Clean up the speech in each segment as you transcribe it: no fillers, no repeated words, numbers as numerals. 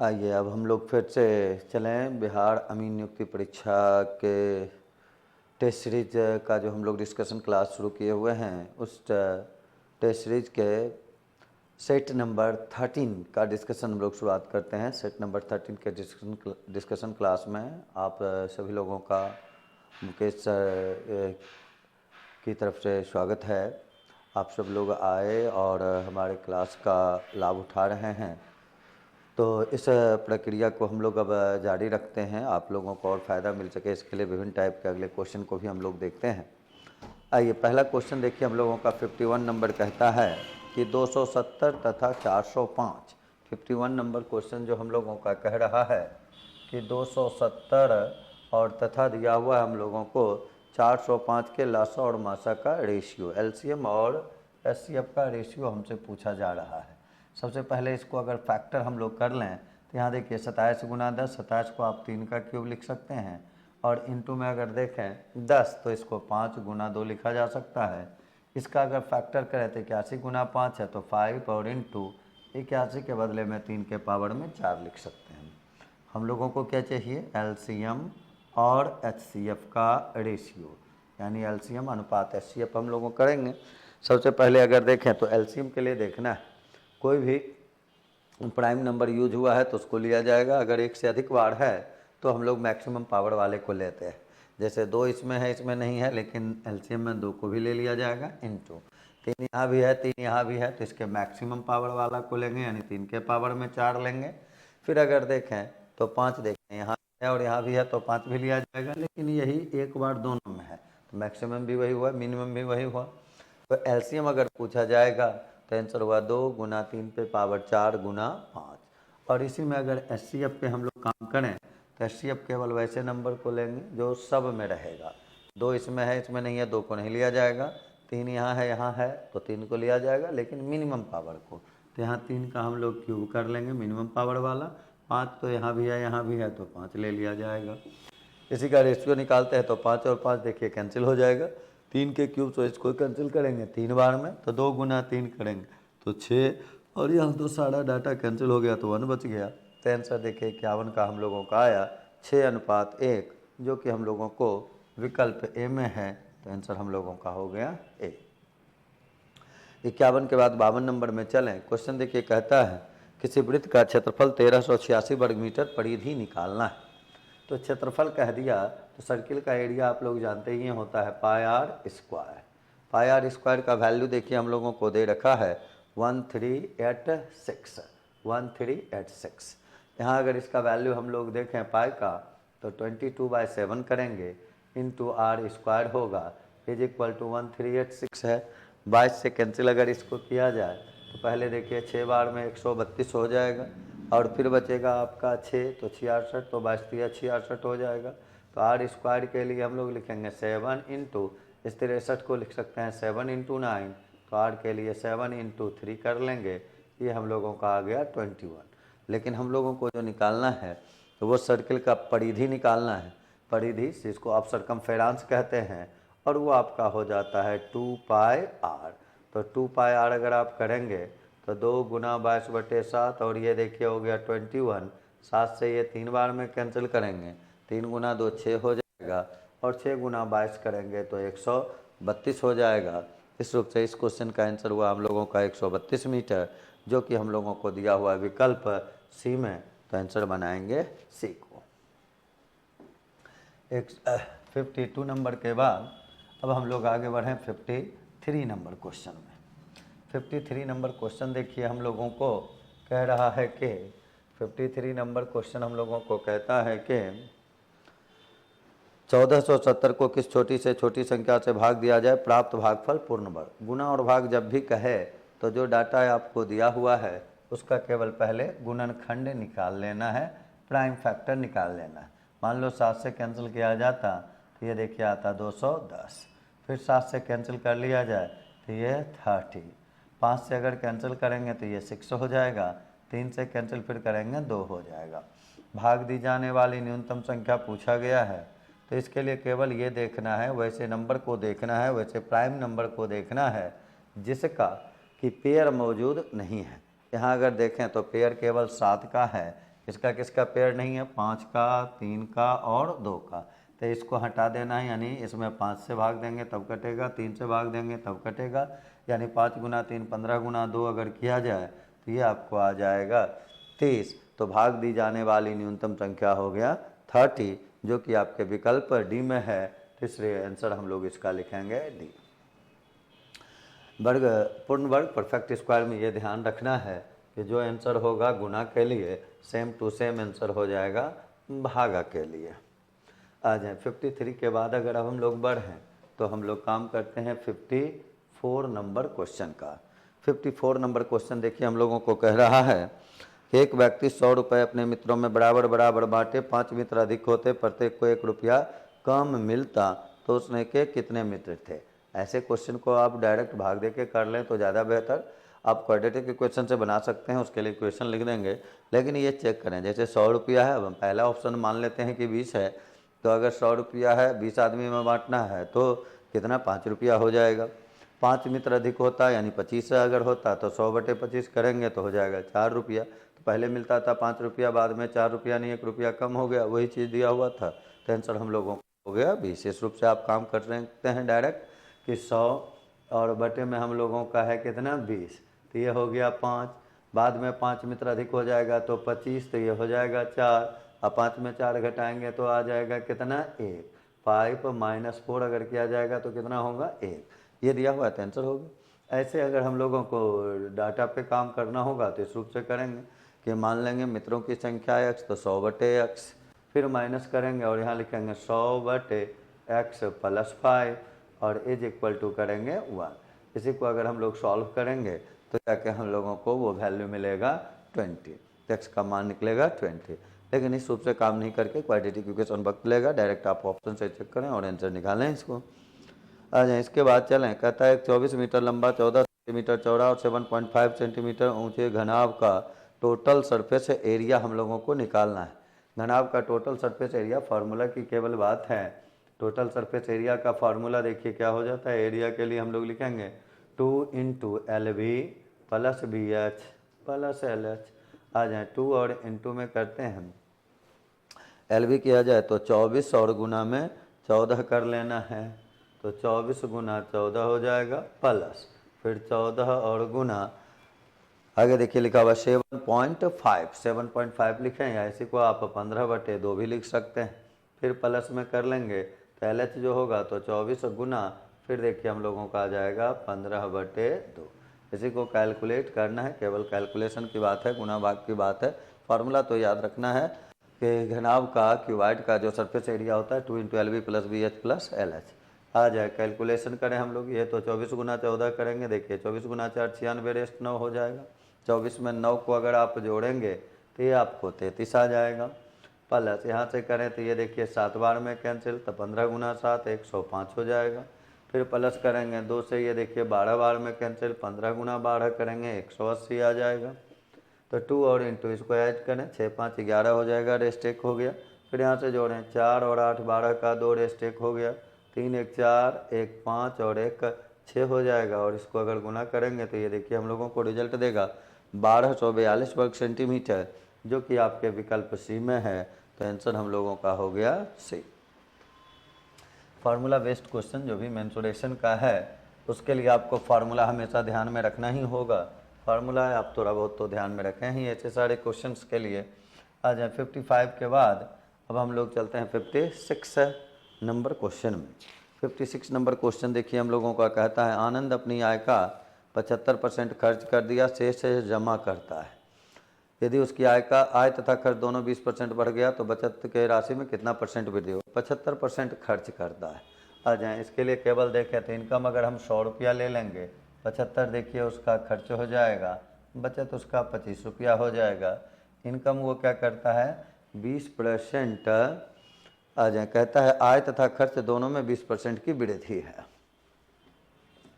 आइए अब हम लोग फिर से चलें बिहार अमीन नियुक्ति परीक्षा के टेस्ट सीरीज का जो हम लोग डिस्कशन क्लास शुरू किए हुए हैं उस टेस्ट सीरीज के सेट नंबर 13 का डिस्कशन हम लोग शुरुआत करते हैं। सेट नंबर 13 के डिस्कशन क्लास में आप सभी लोगों का मुकेश सर की तरफ से स्वागत है। आप सब लोग आए और हमारे क्लास का लाभ उठा रहे हैं। तो इस प्रक्रिया को हम लोग अब जारी रखते हैं, आप लोगों को और फ़ायदा मिल सके इसके लिए विभिन्न टाइप के अगले क्वेश्चन को भी हम लोग देखते हैं। आइए पहला क्वेश्चन देखिए, हम लोगों का 51 नंबर कहता है कि 270 तथा 405। 51 नंबर क्वेश्चन जो हम लोगों का कह रहा है कि 270 और तथा दिया हुआ है हम लोगों को 405 के लासा और मासा का रेशियो, एलसीएम और एचसीएफ का रेशियो हमसे पूछा जा रहा है। सबसे पहले इसको अगर फैक्टर हम लोग कर लें तो यहाँ देखिए 27 गुना 10, 27 को आप 3 का क्यूब लिख सकते हैं और इंटू में अगर देखें 10 तो इसको 5 गुना 2 लिखा जा सकता है। इसका अगर फैक्टर करें तो 81 गुना 5 है तो 5 और इंटू 81 के बदले में 3 के पावर में 4 लिख सकते हैं। हम लोगों को क्या चाहिए, एलसीएम और एचसीएफ का रेशियो, यानी एलसीएम अनुपात एचसीएफ हम लोगों करेंगे। सबसे पहले अगर देखें तो एलसीएम के लिए देखना है, कोई भी प्राइम नंबर यूज हुआ है तो उसको लिया जाएगा। अगर एक से अधिक बार है तो हम लोग मैक्सिमम पावर वाले को लेते हैं। जैसे 2 इसमें है, इसमें नहीं है, लेकिन एलसीएम में 2 को भी ले लिया जाएगा इंटू 3 यहाँ भी है, 3 यहाँ भी है, तो इसके मैक्सिमम पावर वाला को लेंगे, यानी 3 के पावर में 4 लेंगे। फिर अगर देखें तो 5 देखें यहाँ है और यहाँ भी है तो 5 भी लिया जाएगा, लेकिन यही एक बार दोनों में है तो मैक्सिमम भी वही हुआ, मिनिमम भी वही हुआ। तो एलसीएम अगर पूछा जाएगा तो आंसर हुआ 2 गुना 3 पे पावर 4 गुना 5। और इसी में अगर एचसीएफ पे हम लोग काम करें तो एचसीएफ केवल वैसे नंबर को लेंगे जो सब में रहेगा। 2 इसमें है, इसमें नहीं है, 2 को नहीं लिया जाएगा। 3 यहाँ है तो 3 को लिया जाएगा, लेकिन मिनिमम पावर को। तो यहाँ 3 का हम लोग क्यूब कर लेंगे मिनिमम पावर वाला। 5 तो यहाँ भी है, यहाँ भी है, तो 5 ले लिया जाएगा। इसी का रेशियो निकालते हैं तो 5 और 5 देखिए कैंसिल हो जाएगा। 3 के क्यूब तो इसको कैंसिल करेंगे 3 बार में, तो 2 गुना 3 करेंगे तो 6, और यहाँ तो सारा डाटा कैंसिल हो गया तो 1 बच गया। तो आंसर देखिए 51 का हम लोगों का आया 6:1, जो कि हम लोगों को विकल्प ए में है। तो आंसर हम लोगों का हो गया ए। 51 के बाद 52 नंबर में चलें। क्वेश्चन देखिए कहता है किसी वृत्त का क्षेत्रफल 1386 वर्ग मीटर परिधि निकालना है। तो क्षेत्रफल कह दिया तो सर्किल का एरिया आप लोग जानते ही होता है pi R square. Pi R square का वैल्यू देखिए हम लोगों को दे रखा है 1386। 1386 यहाँ अगर इसका वैल्यू हम लोग देखें पाई का तो 22/7 करेंगे इंटू आर स्क्वायर होगा इज इक्वल टू 1386 है। 22 से कैंसिल अगर इसको किया जाए तो पहले देखिए 6 बार में 132 हो जाएगा, और फिर बचेगा आपका 6 तो 66, तो 22×3 66 हो जाएगा। तो आर स्क्वायर के लिए हम लोग लिखेंगे 7 इंटू, इस 63 को लिख सकते हैं 7 इंटू 9, तो आर के लिए 7 इंटू 3 कर लेंगे, ये हम लोगों का आ गया 21। लेकिन हम लोगों को जो निकालना है तो वो सर्किल का परिधि निकालना है। परिधि जिसको आप सरकमफेरेंस कहते हैं, और वो आपका हो जाता है 2πr। तो 2πr अगर आप करेंगे तो 2 गुना 22/7, और ये देखिए हो गया 21। 7 से ये 3 बार में कैंसिल करेंगे, 3 गुना 2 6 हो जाएगा, और 6 गुना 22 करेंगे तो 132 हो जाएगा। इस रूप से इस क्वेश्चन का आंसर हुआ हम लोगों का 132 मीटर, जो कि हम लोगों को दिया हुआ विकल्प सी में। तो आंसर बनाएंगे सी को। 52 नंबर के बाद अब हम लोग आगे बढ़ें 53 नंबर क्वेश्चन में। 53 नंबर क्वेश्चन देखिए हम लोगों को कह रहा है कि 53 नंबर क्वेश्चन हम लोगों को कहता है कि 1470 को किस छोटी से छोटी संख्या से भाग दिया जाए, प्राप्त भागफल पूर्ण वर्ग। गुणा और भाग जब भी कहे तो जो डाटा आपको दिया हुआ है उसका केवल पहले गुणनखंड निकाल लेना है, प्राइम फैक्टर निकाल लेना है। मान लो 7 से कैंसिल किया जाता तो ये देखिए आता 210, फिर 7 से कैंसिल कर लिया जाए तो ये 30, 5 से अगर कैंसिल करेंगे तो ये 6 हो जाएगा, 3 से कैंसिल फिर करेंगे 2 हो जाएगा। भाग दी जाने वाली न्यूनतम संख्या पूछा गया है, तो इसके लिए केवल ये देखना है, वैसे नंबर को देखना है, वैसे प्राइम नंबर को देखना है जिसका कि पेयर मौजूद नहीं है। यहाँ अगर देखें तो पेयर केवल 7 का है, किसका किसका पेयर नहीं है, 5 का, 3 का और 2 का। तो इसको हटा देना है, यानी इसमें 5 से भाग देंगे तब कटेगा, 3 से भाग देंगे तब कटेगा, यानी 5 गुना 3 15 गुना 2 अगर किया जाए तो ये आपको आ जाएगा 30। तो भाग दी जाने वाली न्यूनतम संख्या हो गया 30, जो कि आपके विकल्प डी में है। तो इसलिए आंसर हम लोग इसका लिखेंगे डी। वर्ग पूर्ण वर्ग परफेक्ट स्क्वायर में ये ध्यान रखना है कि जो आंसर होगा गुना के लिए सेम टू सेम आंसर हो जाएगा भागा के लिए। आ जाए 53 के बाद अगर अब हम लोग बढ़ें तो हम लोग काम करते हैं 54 नंबर क्वेश्चन का। 54 नंबर क्वेश्चन देखिए हम लोगों को कह रहा है कि एक व्यक्ति 100 रुपये अपने मित्रों में बराबर बराबर बांटे, 5 मित्र अधिक होते, प्रत्येक को 1 रुपया कम मिलता, तो उसने के कितने मित्र थे। ऐसे क्वेश्चन को आप डायरेक्ट भाग दे के कर लें तो ज़्यादा बेहतर। आप क्वाड्रेटिक इक्वेशन से बना सकते हैं, उसके लिए इक्वेशन लिख देंगे, लेकिन ये चेक करें जैसे 100 रुपया है। अब हम पहला ऑप्शन मान लेते हैं कि 20 है, तो अगर 100 रुपया है 20 आदमी में बांटना है तो कितना 5 रुपया हो जाएगा। 5 मित्र अधिक होता यानी 25 अगर होता तो 100/25 करेंगे तो हो जाएगा 4 रुपया। तो पहले मिलता था 5 रुपया, बाद में 4 रुपया नहीं 1 रुपया कम हो गया, वही चीज़ दिया हुआ था। तो आंसर हम लोगों को हो गया 20। इस रूप से आप काम कर सकते हैं डायरेक्ट कि 100 और बटे में हम लोगों का है कितना 20, तो ये हो गया 5। बाद में 5 मित्र अधिक हो जाएगा तो 25, तो ये हो जाएगा 4। अब 5 में 4 घटाएंगे तो आ जाएगा कितना 1। 5 - 4 अगर किया जाएगा तो कितना होगा 1। ये दिया हुआ है आंसर होगा। ऐसे अगर हम लोगों को डाटा पे काम करना होगा तो इस रूप से करेंगे कि मान लेंगे मित्रों की संख्या x, तो 100/x, फिर माइनस करेंगे और यहाँ लिखेंगे 100/x + 5 और इज इक्वल टू करेंगे 1। इसी को अगर हम लोग सॉल्व करेंगे तो जाके हम लोगों को वो वैल्यू मिलेगा 20, x का मान निकलेगा 20। लेकिन इस रूप से काम नहीं करके क्वाड्रेटिक इक्वेशन वक्त लेगा, डायरेक्ट आप ऑप्शन से चेक करें और आंसर निकालें इसको। आ जाए इसके बाद चलें, कहता है 24 मीटर लंबा, 14 सेंटीमीटर चौड़ा और 7.5 सेंटीमीटर ऊंचे घनाभ का टोटल सरफेस एरिया हम लोगों को निकालना है। घनाभ का टोटल सरफेस एरिया, फार्मूला की केवल बात है। टोटल सरफेस एरिया का फार्मूला देखिए क्या हो जाता है। एरिया के लिए हम लोग लिखेंगे 2 × LV + BH + LH। आ जाए 2 और इंटू में करते हैं, LV किया जाए तो 24 और गुना में 14 कर लेना है, तो 24 गुना 14 हो जाएगा, प्लस फिर 14 और गुना आगे देखिए लिखा हुआ 7.5 लिखें, या इसी को आप 15/2 भी लिख सकते हैं। फिर प्लस में कर लेंगे तो LH जो होगा तो 24 गुना फिर देखिए हम लोगों का आ जाएगा 15/2। इसी को कैलकुलेट करना है, केवल कैलकुलेशन की बात है, गुना भाग की बात है। फार्मूला तो याद रखना है कि घनाभ का क्यूबाइड का जो सरफेस एरिया होता है 2 × LV + BH + LH। आ जाए कैलकुलेशन करें हम लोग, ये तो 24 गुना 14 करेंगे, देखिए 24 गुना 4 96 9 हो जाएगा। 24 में 9 को अगर आप जोड़ेंगे तो ये आपको 33 आ जाएगा। प्लस यहाँ से करें तो ये देखिए 7 बार में कैंसिल, तो 15 गुना 7 105 हो जाएगा। फिर प्लस करेंगे 2 से, ये देखिए 12 बार में कैंसिल, 15 गुना 12 करेंगे 180 आ जाएगा। तो 2 और इंटू इसको ऐड करें, 6 × 5 = 11 हो जाएगा, रेस्ट एक हो गया। फिर यहाँ से जोड़ें 4 और 8 12 का 2, रेस्ट एक हो गया। 3 × 1 = 4, 1 × 5 और 1 × 6 हो जाएगा। और इसको अगर गुना करेंगे तो ये देखिए हम लोगों को रिजल्ट देगा 1242 वर्ग सेंटीमीटर, जो कि आपके विकल्प सी में है। तो आंसर हम लोगों का हो गया सी। फार्मूला बेस्ड क्वेश्चन जो भी मेंसुरेशन का है उसके लिए आपको फार्मूला हमेशा ध्यान में रखना ही होगा। फार्मूला है, आप थोड़ा बहुत तो ध्यान में रखें ही ऐसे सारे क्वेश्चंस के लिए। आ जाए 55 के बाद अब हम लोग चलते हैं 56 नंबर क्वेश्चन में। 56 नंबर क्वेश्चन देखिए हम लोगों का कहता है, आनंद अपनी आय का 75% खर्च कर दिया, शेष जमा करता है। यदि उसकी आय तथा खर्च दोनों 20% बढ़ गया तो बचत के राशि में कितना परसेंट वृद्धि हो। 75% खर्च करता है। आ जाए इसके लिए केवल देखें तो इनकम अगर हम 100 रुपया ले लेंगे, 75 देखिए उसका खर्च हो जाएगा, बचत उसका 25 रुपया हो जाएगा। इनकम वो क्या करता है 20%। आ जाए कहता है आय तथा खर्च दोनों में 20% की वृद्धि है।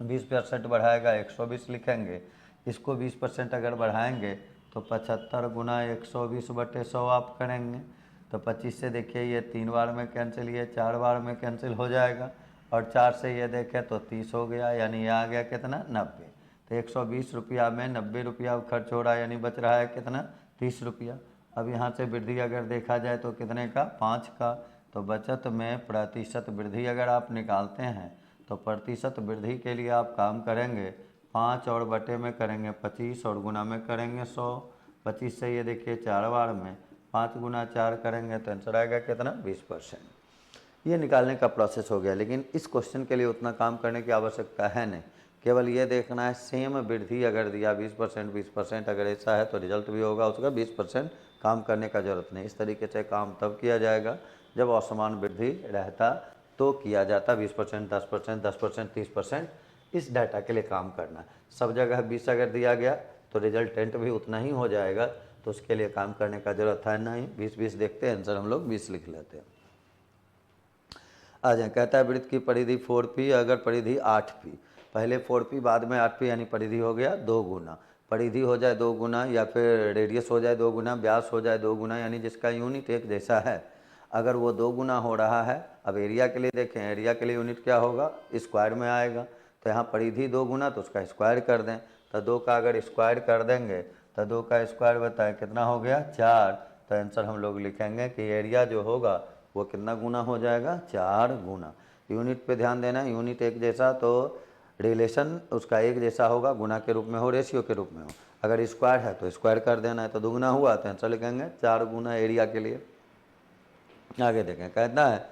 20% बढ़ाएगा 120 लिखेंगे, इसको 20% अगर बढ़ाएंगे तो 75 गुना 120/100 आप करेंगे, तो 25 से देखिए ये 3 बार में कैंसिल, ये 4 बार में कैंसिल हो जाएगा, और 4 से ये देखें तो 30 हो गया, यानी ये आ गया कितना 90। तो 120 रुपया में 90 रुपया खर्च हो रहा है, यानी बच रहा है कितना 30 रुपया। अब यहाँ से वृद्धि अगर देखा जाए तो कितने का, 5 का। तो बचत में प्रतिशत वृद्धि अगर आप निकालते हैं तो प्रतिशत वृद्धि के लिए आप काम करेंगे 5 और बटे में करेंगे 25 और गुना में करेंगे 100। 25 से ये देखिए 4 बार में 5 गुना 4 करेंगे तो आंसर आएगा कितना, 20%। ये निकालने का प्रोसेस हो गया। लेकिन इस क्वेश्चन के लिए उतना काम करने की आवश्यकता है नहीं, केवल ये देखना है सेम वृद्धि अगर दिया 20%, 20% अगर ऐसा है तो रिजल्ट भी होगा उसका 20%। काम करने का ज़रूरत नहीं। इस तरीके से काम तब किया जाएगा जब असमान वृद्धि रहता तो किया जाता। 20%, 10%, 10%, 30%, इस डाटा के लिए काम करना। सब जगह 20 अगर दिया गया तो रिजल्टेंट भी उतना ही हो जाएगा, तो उसके लिए काम करने का ज़रूरत है नहीं। 20-20 देखते हैं, आंसर हम लोग 20 लिख लेते हैं। आ जाए, कहता है वृत्त की परिधि 4p अगर परिधि 8p, पहले 4p बाद में 8p, यानी परिधि हो गया 2 गुना। परिधि हो जाए 2 गुना या फिर रेडियस हो जाए 2 गुना, व्यास हो जाए 2 गुना, यानी जिसका यूनिट एक जैसा है अगर वो 2 गुना हो रहा है। अब एरिया के लिए देखें, एरिया के लिए यूनिट क्या होगा, स्क्वायर में आएगा। तो यहाँ परिधि 2 गुना तो उसका स्क्वायर कर दें, तो 2 का अगर स्क्वायर कर देंगे तो 2 का स्क्वायर बताए कितना हो गया, 4। तो आंसर हम लोग लिखेंगे कि एरिया जो होगा वो कितना गुना हो जाएगा, 4 गुना। यूनिट पे ध्यान देना, यूनिट एक जैसा तो रिलेशन उसका एक जैसा होगा, गुना के रूप में हो, रेशियो के रूप में हो। अगर स्क्वायर है तो स्क्वायर कर देना है, तो दुगुना हुआ तो आंसर लिखेंगे 4 गुना एरिया के लिए। आगे देखें, कहता है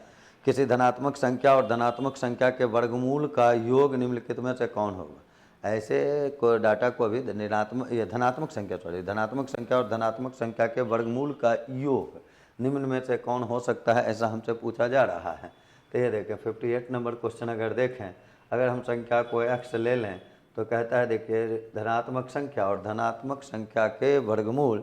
किसी धनात्मक संख्या और धनात्मक संख्या के वर्गमूल का योग निम्नलिखित में से कौन होगा। ऐसे को डाटा को अभी धनात्मक संख्या और धनात्मक संख्या के वर्गमूल का योग निम्न में से कौन हो सकता है, ऐसा हमसे पूछा जा रहा है। तो ये देखें 58 नंबर क्वेश्चन अगर देखें, अगर हम संख्या को x ले लें तो कहता है देखिए धनात्मक संख्या और धनात्मक संख्या के वर्गमूल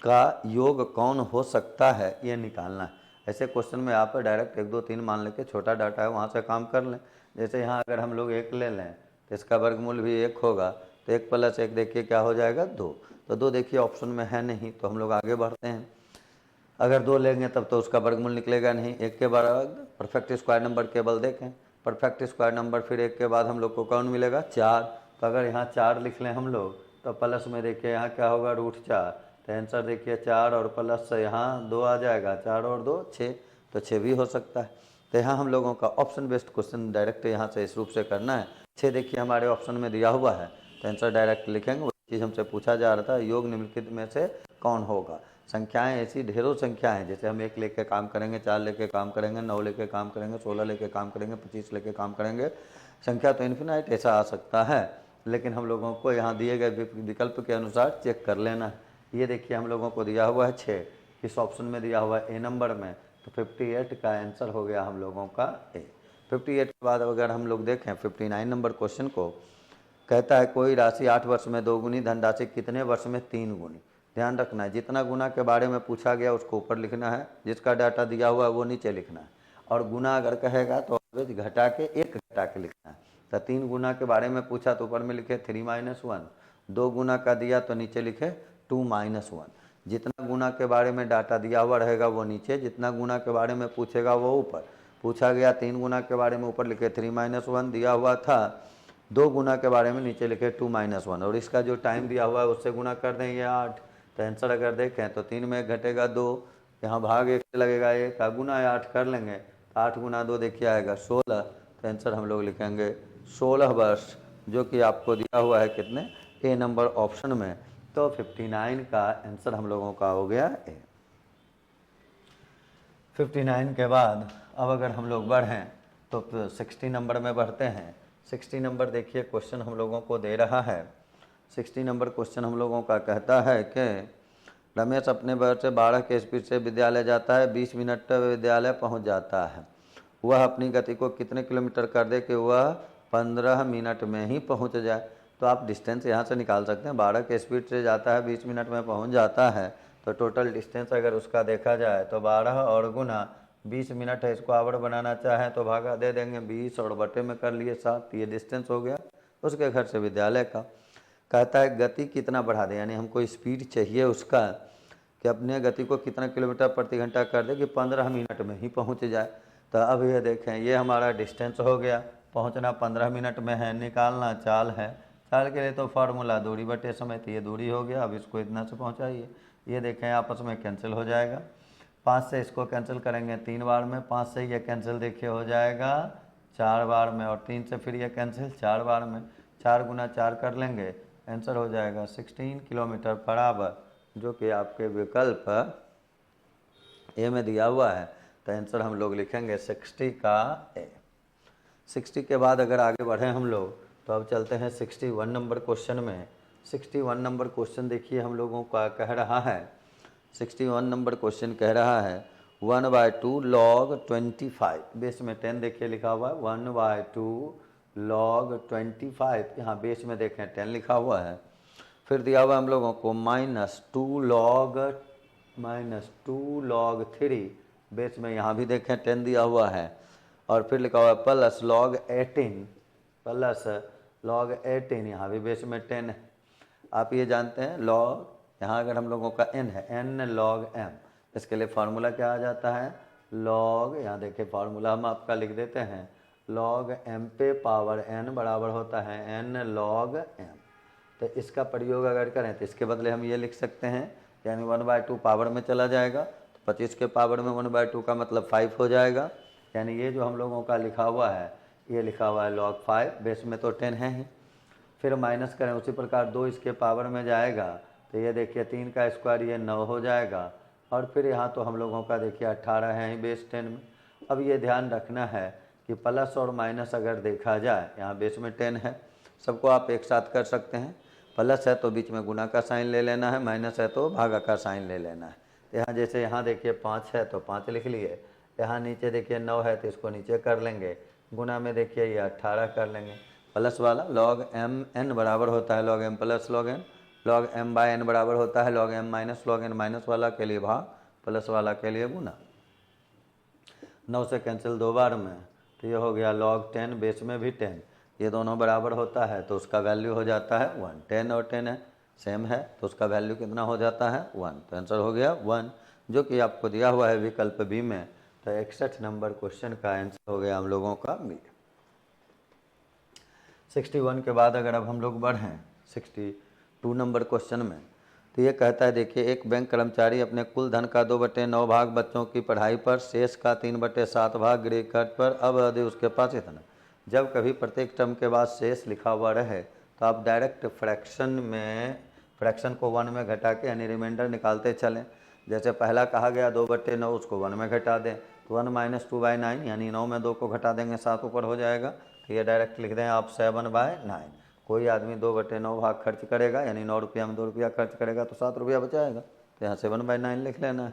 का योग कौन हो सकता है, ये निकालना है। ऐसे क्वेश्चन में आप डायरेक्ट 1 2 3 मान लेके, छोटा डाटा है वहाँ से काम कर लें। जैसे यहाँ अगर हम लोग 1 ले लें तो इसका वर्गमूल भी 1 होगा, तो 1 + 1 देखिए क्या हो जाएगा, 2। तो 2 देखिए ऑप्शन में है नहीं, तो हम लोग आगे बढ़ते हैं। अगर 2 लेंगे तब तो उसका वर्गमूल निकलेगा नहीं। 1 के बाद परफेक्ट स्क्वायर नंबर केवल देखें, परफेक्ट स्क्वायर नंबर फिर 1 के बाद हम लोग को कौन मिलेगा, 4। तो अगर यहाँ 4 लिख लें हम लोग तो प्लस में देखिए यहाँ क्या होगा, √4। तो आंसर देखिए 4 और प्लस से यहाँ 2 आ जाएगा, 4 और 2 6, तो 6 भी हो सकता है। तो यहाँ हम लोगों का ऑप्शन बेस्ड क्वेश्चन डायरेक्ट यहाँ से इस रूप से करना है। 6 देखिए हमारे ऑप्शन में दिया हुआ है, तो आंसर डायरेक्ट लिखेंगे। वो चीज़ हमसे पूछा जा रहा था, योग निम्नलिखित में से कौन होगा। संख्याएं ऐसी ढेरों संख्या हैं, जैसे हम 1 लेके काम करेंगे, 4 लेके काम करेंगे, 9 लेके काम करेंगे, 16 लेके काम करेंगे, 25 लेके काम करेंगे। संख्या तो इन्फिनाइट ऐसा आ सकता है, लेकिन हम लोगों को यहाँ दिए गए विकल्प के अनुसार चेक कर लेना है। ये देखिए हम लोगों को दिया हुआ है 6, इस ऑप्शन में दिया हुआ है ए नंबर में, तो 58 का आंसर हो गया हम लोगों का ए। 58 के बाद अगर हम लोग देखें 59 नंबर क्वेश्चन को, कहता है कोई राशि 8 वर्ष में 2 गुनी, धनराशि कितने वर्ष में 3 गुनी। ध्यान रखना है, जितना गुना के बारे में पूछा गया उसको ऊपर लिखना है, जिसका डाटा दिया हुआ है वो नीचे लिखना है, और गुना अगर कहेगा तो घटा के 1 घटा के लिखना है। तो 3 गुना के बारे में पूछा तो ऊपर में लिखे 3 - 1, 2 गुना का दिया तो नीचे लिखे 2 - 1। जितना गुना के बारे में डाटा दिया हुआ रहेगा वो नीचे, जितना गुना के बारे में पूछेगा वो ऊपर। पूछा गया 3 गुना के बारे में, ऊपर लिखे 3 - 1, दिया हुआ था 2 गुना के बारे में, नीचे लिखे 2 - 1, और इसका जो टाइम दिया हुआ है उससे गुना कर दें, ये 8। तो आंसर अगर देखें तो 3 में 1 घटेगा 2, यहाँ भाग 1 से लगेगा 1 का, गुना 8 कर लेंगे तो 8 गुना 2 देखिए आएगा 16। तो आंसर हम लोग लिखेंगे 16 वर्ष, जो कि आपको दिया हुआ है कितने, ए नंबर ऑप्शन में। तो 59 का आंसर हम लोगों का हो गया ए। 59 के बाद अब अगर हम लोग बढ़ें तो 60 नंबर में बढ़ते हैं। 60 नंबर देखिए क्वेश्चन हम लोगों को दे रहा है। 60 नंबर क्वेश्चन हम लोगों का कहता है कि रमेश अपने घर से 12 के स्पीड से विद्यालय जाता है, 20 मिनट में विद्यालय पहुंच जाता है। वह अपनी गति को कितने किलोमीटर कर दे कि वह 15 मिनट में ही पहुंच जाए। तो आप डिस्टेंस यहाँ से निकाल सकते हैं, 12 के स्पीड से जाता है, 20 मिनट में पहुंच जाता है, तो टोटल डिस्टेंस अगर उसका देखा जाए तो 12 और गुना 20 मिनट है। इसको आवर बनाना चाहें तो भागा दे देंगे, 20 और बटे में कर लिए 7, ये डिस्टेंस हो गया उसके घर से विद्यालय का। कहता है गति कितना बढ़ा दे, यानी हमको स्पीड चाहिए उसका कि अपने गति को कितना किलोमीटर प्रति घंटा कर दे कि 15 मिनट में ही पहुंच जाए। तो अब ये देखें, ये हमारा डिस्टेंस हो गया, पहुंचना 15 मिनट में है, निकालना चाल है। चाल के लिए तो फार्मूला दूरी बटे समय, तो ये दूरी हो गया। अब इसको इतना से पहुँचाइए, ये देखें आपस में कैंसिल हो जाएगा। 5 से इसको कैंसिल करेंगे 3 बार में, 5 से ये कैंसिल देखिए हो जाएगा 4 बार में, और 3 से फिर ये कैंसिल 4 बार में। 4 गुना 4 कर लेंगे, आंसर हो जाएगा 16 किलोमीटर पर आवर, जो कि आपके विकल्प ए में दिया हुआ है। तो आंसर हम लोग लिखेंगे 60 का ए। 60 के बाद अगर आगे बढ़े हम लोग तो अब चलते हैं 61 नंबर क्वेश्चन में। 61 नंबर क्वेश्चन देखिए हम लोगों का कह रहा है, 61 नंबर क्वेश्चन कह रहा है 1/2 log 25, बेस में 10 देखिए लिखा हुआ है, 1/2 log 25, यहाँ बेस में देखें 10 लिखा हुआ है। फिर दिया हुआ हम लोगों को -2 log 3, बेस में यहाँ भी देखें 10 दिया हुआ है। और फिर लिखा हुआ है प्लस log 18, यहाँ भी बेस में 10 है। आप ये जानते हैं log, यहाँ अगर हम लोगों का n है, n log m, इसके लिए फार्मूला क्या आ जाता है, log, यहाँ देखिए फार्मूला हम आपका लिख देते हैं, log m पे पावर n बराबर होता है n log m। तो इसका प्रयोग अगर करें तो इसके बदले हम ये लिख सकते हैं, यानी 1/2 पावर में चला जाएगा, तो 25 के पावर में 1/2 का मतलब 5 हो जाएगा। यानी ये जो हम लोगों का लिखा हुआ है, ये लिखा हुआ है log 5, बेस में तो 10 है ही। फिर माइनस करें उसी प्रकार 2 इसके पावर में जाएगा, तो ये देखिए 3 का स्क्वायर ये 9 हो जाएगा। और फिर यहाँ तो हम लोगों का देखिए 18 है ही बेस 10 में। अब ये ध्यान रखना है कि प्लस और माइनस अगर देखा जाए, यहाँ बेस में 10 है, सबको आप एक साथ कर सकते हैं। प्लस है तो बीच में गुना का साइन ले लेना है, माइनस है तो भागा का साइन ले लेना है। तो यहाँ जैसे यहाँ देखिए 5 है तो 5 लिख लिए, यहाँ नीचे देखिए 9 है तो इसको नीचे कर लेंगे, गुना में देखिए ये 18 कर लेंगे। प्लस वाला log m n बराबर होता है log m plus log n, log m by n बराबर होता है log m minus log n, minus वाला के लिए भाग, प्लस वाला के लिए गुना। 9 से कैंसिल 2 बार में, तो ये हो गया log 10, बेस में भी 10, ये दोनों बराबर होता है तो उसका वैल्यू हो जाता है 1। 10 और 10 है सेम है तो उसका वैल्यू कितना हो जाता है 1, तो आंसर हो गया 1, जो कि आपको दिया हुआ है विकल्प बी में। तो 61 नंबर क्वेश्चन का आंसर हो गया हम लोगों का बी। 61 के बाद अगर अब हम लोग बढ़ें 62 नंबर क्वेश्चन में, तो ये कहता है देखिए एक बैंक कर्मचारी अपने कुल धन का 2/9 भाग बच्चों की पढ़ाई पर, शेष का 3/7 भाग गृह खर्च पर, अब यदि उसके पास इतना, जब कभी प्रत्येक टर्म के बाद शेष लिखा हुआ रहे तो आप डायरेक्ट फ्रैक्शन को 1 में घटा के यानी रिमाइंडर निकालते चलें। जैसे पहला कहा गया 2/9, उसको 1 में घटा दें, तो 1 - 2/9 यानी 9 में 2 को घटा देंगे 7 ऊपर हो जाएगा, तो ये डायरेक्ट लिख दें आप 7/9। कोई आदमी 2/9 भाग खर्च करेगा, यानी 9 रुपया में 2 रुपया खर्च करेगा तो 7 रुपया बचाएगा, तो यहाँ 7/9 लिख लेना है।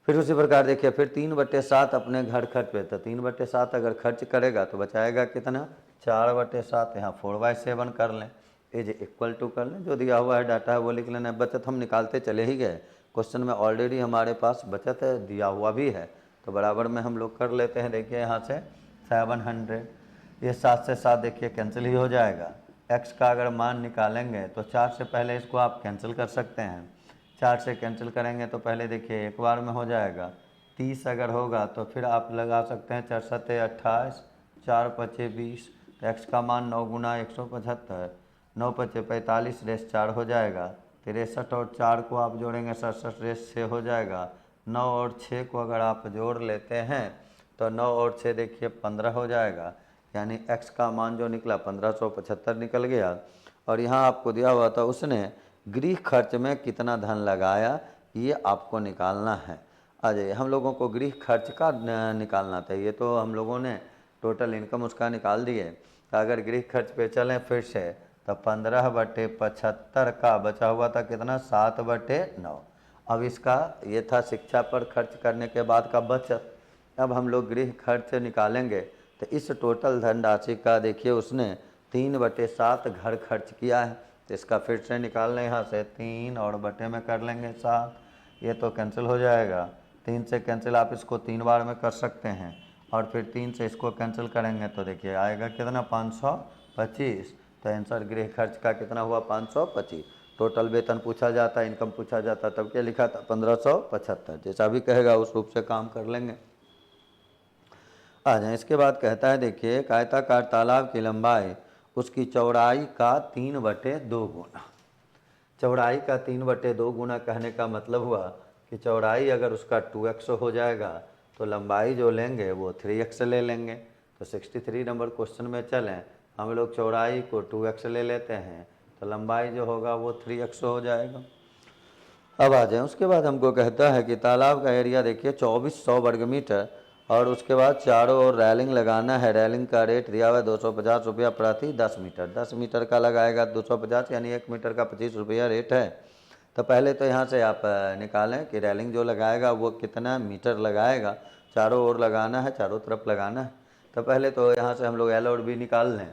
फिर उसी प्रकार देखिए फिर 3/7 अपने घर खर्च पे, तो 3/7 अगर खर्च करेगा तो बचाएगा कितना, 4/7, यहाँ 4/7 कर लें, इज इक्वल टू कर लें, जो दिया हुआ है डाटा है वो लिख लेना है। बचत हम निकालते चले ही गए, क्वेश्चन में ऑलरेडी हमारे पास बचत दिया हुआ भी है, तो बराबर में हम लोग कर लेते हैं। देखिए यहाँ से 700, ये 7 से 7 देखिए कैंसिल ही हो जाएगा। x का अगर मान निकालेंगे तो 4 से पहले इसको आप कैंसिल कर सकते हैं, 4 से कैंसिल करेंगे तो पहले देखिए एक बार में हो जाएगा। 30 अगर होगा तो फिर आप लगा सकते हैं 4 × 7 = 28, 4 × 5 = 20, तो x का मान 9 × 175, 9 × 5 = 45, रेस 4 हो जाएगा, 63 और 4 को आप जोड़ेंगे 67, रेस 6 हो जाएगा। 9 और 6 को अगर आप जोड़ लेते हैं तो 9 और 6 देखिए 15 हो जाएगा, यानी x का मान जो निकला 1575 निकल गया। और यहाँ आपको दिया हुआ था उसने गृह खर्च में कितना धन लगाया, ये आपको निकालना है। अजय हम लोगों को गृह खर्च का निकालना था, ये तो हम लोगों ने टोटल इनकम उसका निकाल दिए। तो अगर गृह खर्च पे चलें फिर से, तो 15/75 का बचा हुआ था कितना, 7/9। अब इसका ये था शिक्षा पर खर्च करने के बाद का बचत। अब हम लोग गृह खर्च निकालेंगे तो इस टोटल धनराशि का देखिए उसने 3/7 घर खर्च किया है, तो इसका फिर से निकाल लें, यहाँ से 3 और बटे में कर लेंगे 7, ये तो कैंसिल हो जाएगा। 3 से कैंसिल आप इसको 3 बार में कर सकते हैं, और फिर 3 से इसको कैंसिल करेंगे तो देखिए आएगा कितना, 525। तो आंसर गृह खर्च का कितना हुआ, 525। टोटल वेतन पूछा जाता, इनकम पूछा जाता, तब क्या लिखा था, 1575। जैसा भी कहेगा उस रूप से काम कर लेंगे। आ जाए इसके बाद कहता है देखिए एक आयताकार तालाब की लंबाई उसकी चौड़ाई का 3/2 गुना। चौड़ाई का 3/2 गुना कहने का मतलब हुआ कि चौड़ाई अगर उसका 2x हो जाएगा तो लंबाई जो लेंगे वो 3x ले लेंगे। तो 63 नंबर क्वेश्चन में चलें, हम लोग चौड़ाई को 2x ले लेते हैं तो लंबाई जो होगा वो 3x हो जाएगा। अब आ जाए, उसके बाद हमको कहता है कि तालाब का एरिया देखिए 2400 वर्ग मीटर, और उसके बाद चारों ओर रेलिंग लगाना है। रेलिंग का रेट दिया हुआ है 250 रुपया प्रति 10 मीटर। 10 मीटर का लगाएगा 250, यानी 1 मीटर का 25 रुपया रेट है। तो पहले तो यहाँ से आप निकालें कि रेलिंग जो लगाएगा वो कितना मीटर लगाएगा। चारों ओर लगाना है, चारों तरफ लगाना है। तो पहले तो यहाँ से हम लोग L और B निकाल लें।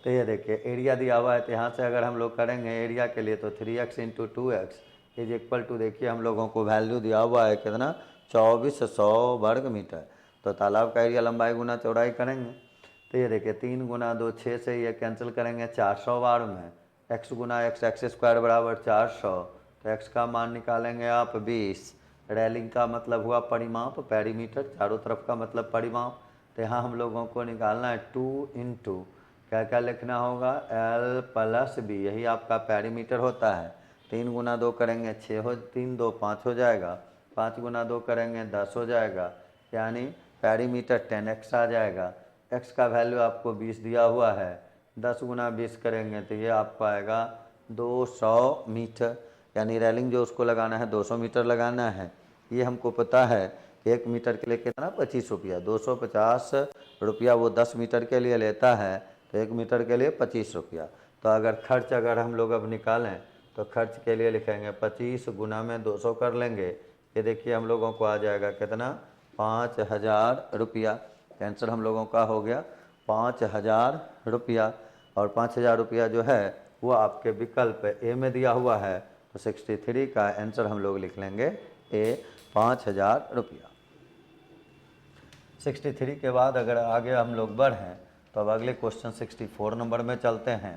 तो ये देखिए एरिया दिया हुआ है, तो यहाँ से अगर हम लोग करेंगे एरिया के लिए तो 3x into 2x is equal to, देखिए हम लोगों को वैल्यू दिया हुआ है कितना, 2400 वर्ग मीटर। तो तालाब का एरिया लंबाई गुना चौड़ाई करेंगे तो ये देखिए 3 गुना 2 6 से ये कैंसिल करेंगे 400 बार में, x गुना x स्क्वायर बराबर 400। तो x का मान निकालेंगे आप 20। रेलिंग का मतलब हुआ परिमाप, पेरीमीटर, चारों तरफ का मतलब परिमाप। तो यहाँ हम लोगों को निकालना है 2 इंटू क्या क्या लिखना होगा, L प्लस B, यही आपका पेरीमीटर होता है। 3 गुना 2 करेंगे 6 हो, 3 2 5 हो जाएगा, 5 गुना 2 करेंगे 10 हो जाएगा, यानी पेरीमीटर 10x आ जाएगा। x का वैल्यू आपको 20 दिया हुआ है, 10 गुना 20 करेंगे तो ये आपको आएगा 200 मीटर, यानी रेलिंग जो उसको लगाना है 200 मीटर लगाना है। ये हमको पता है कि 1 मीटर के लिए कितना, 25 रुपया, 250 रुपया वो 10 मीटर के लिए लेता है, तो 1 मीटर के लिए 25 रुपया। तो अगर खर्च अगर हम लोग अब निकालें तो खर्च के लिए लिखेंगे 25 गुना में 200 कर लेंगे। ये देखिए हम लोगों को आ जाएगा कितना, 5000 रुपया। आंसर हम लोगों का हो गया 5000 रुपया। और 5000 रुपया जो है वो आपके विकल्प ए में दिया हुआ है। तो 63 का आंसर हम लोग लिख लेंगे ए, 5000 रुपया। 63 के बाद अगर आगे हम लोग बढ़ें तो अब अगले क्वेश्चन 64 नंबर में चलते हैं।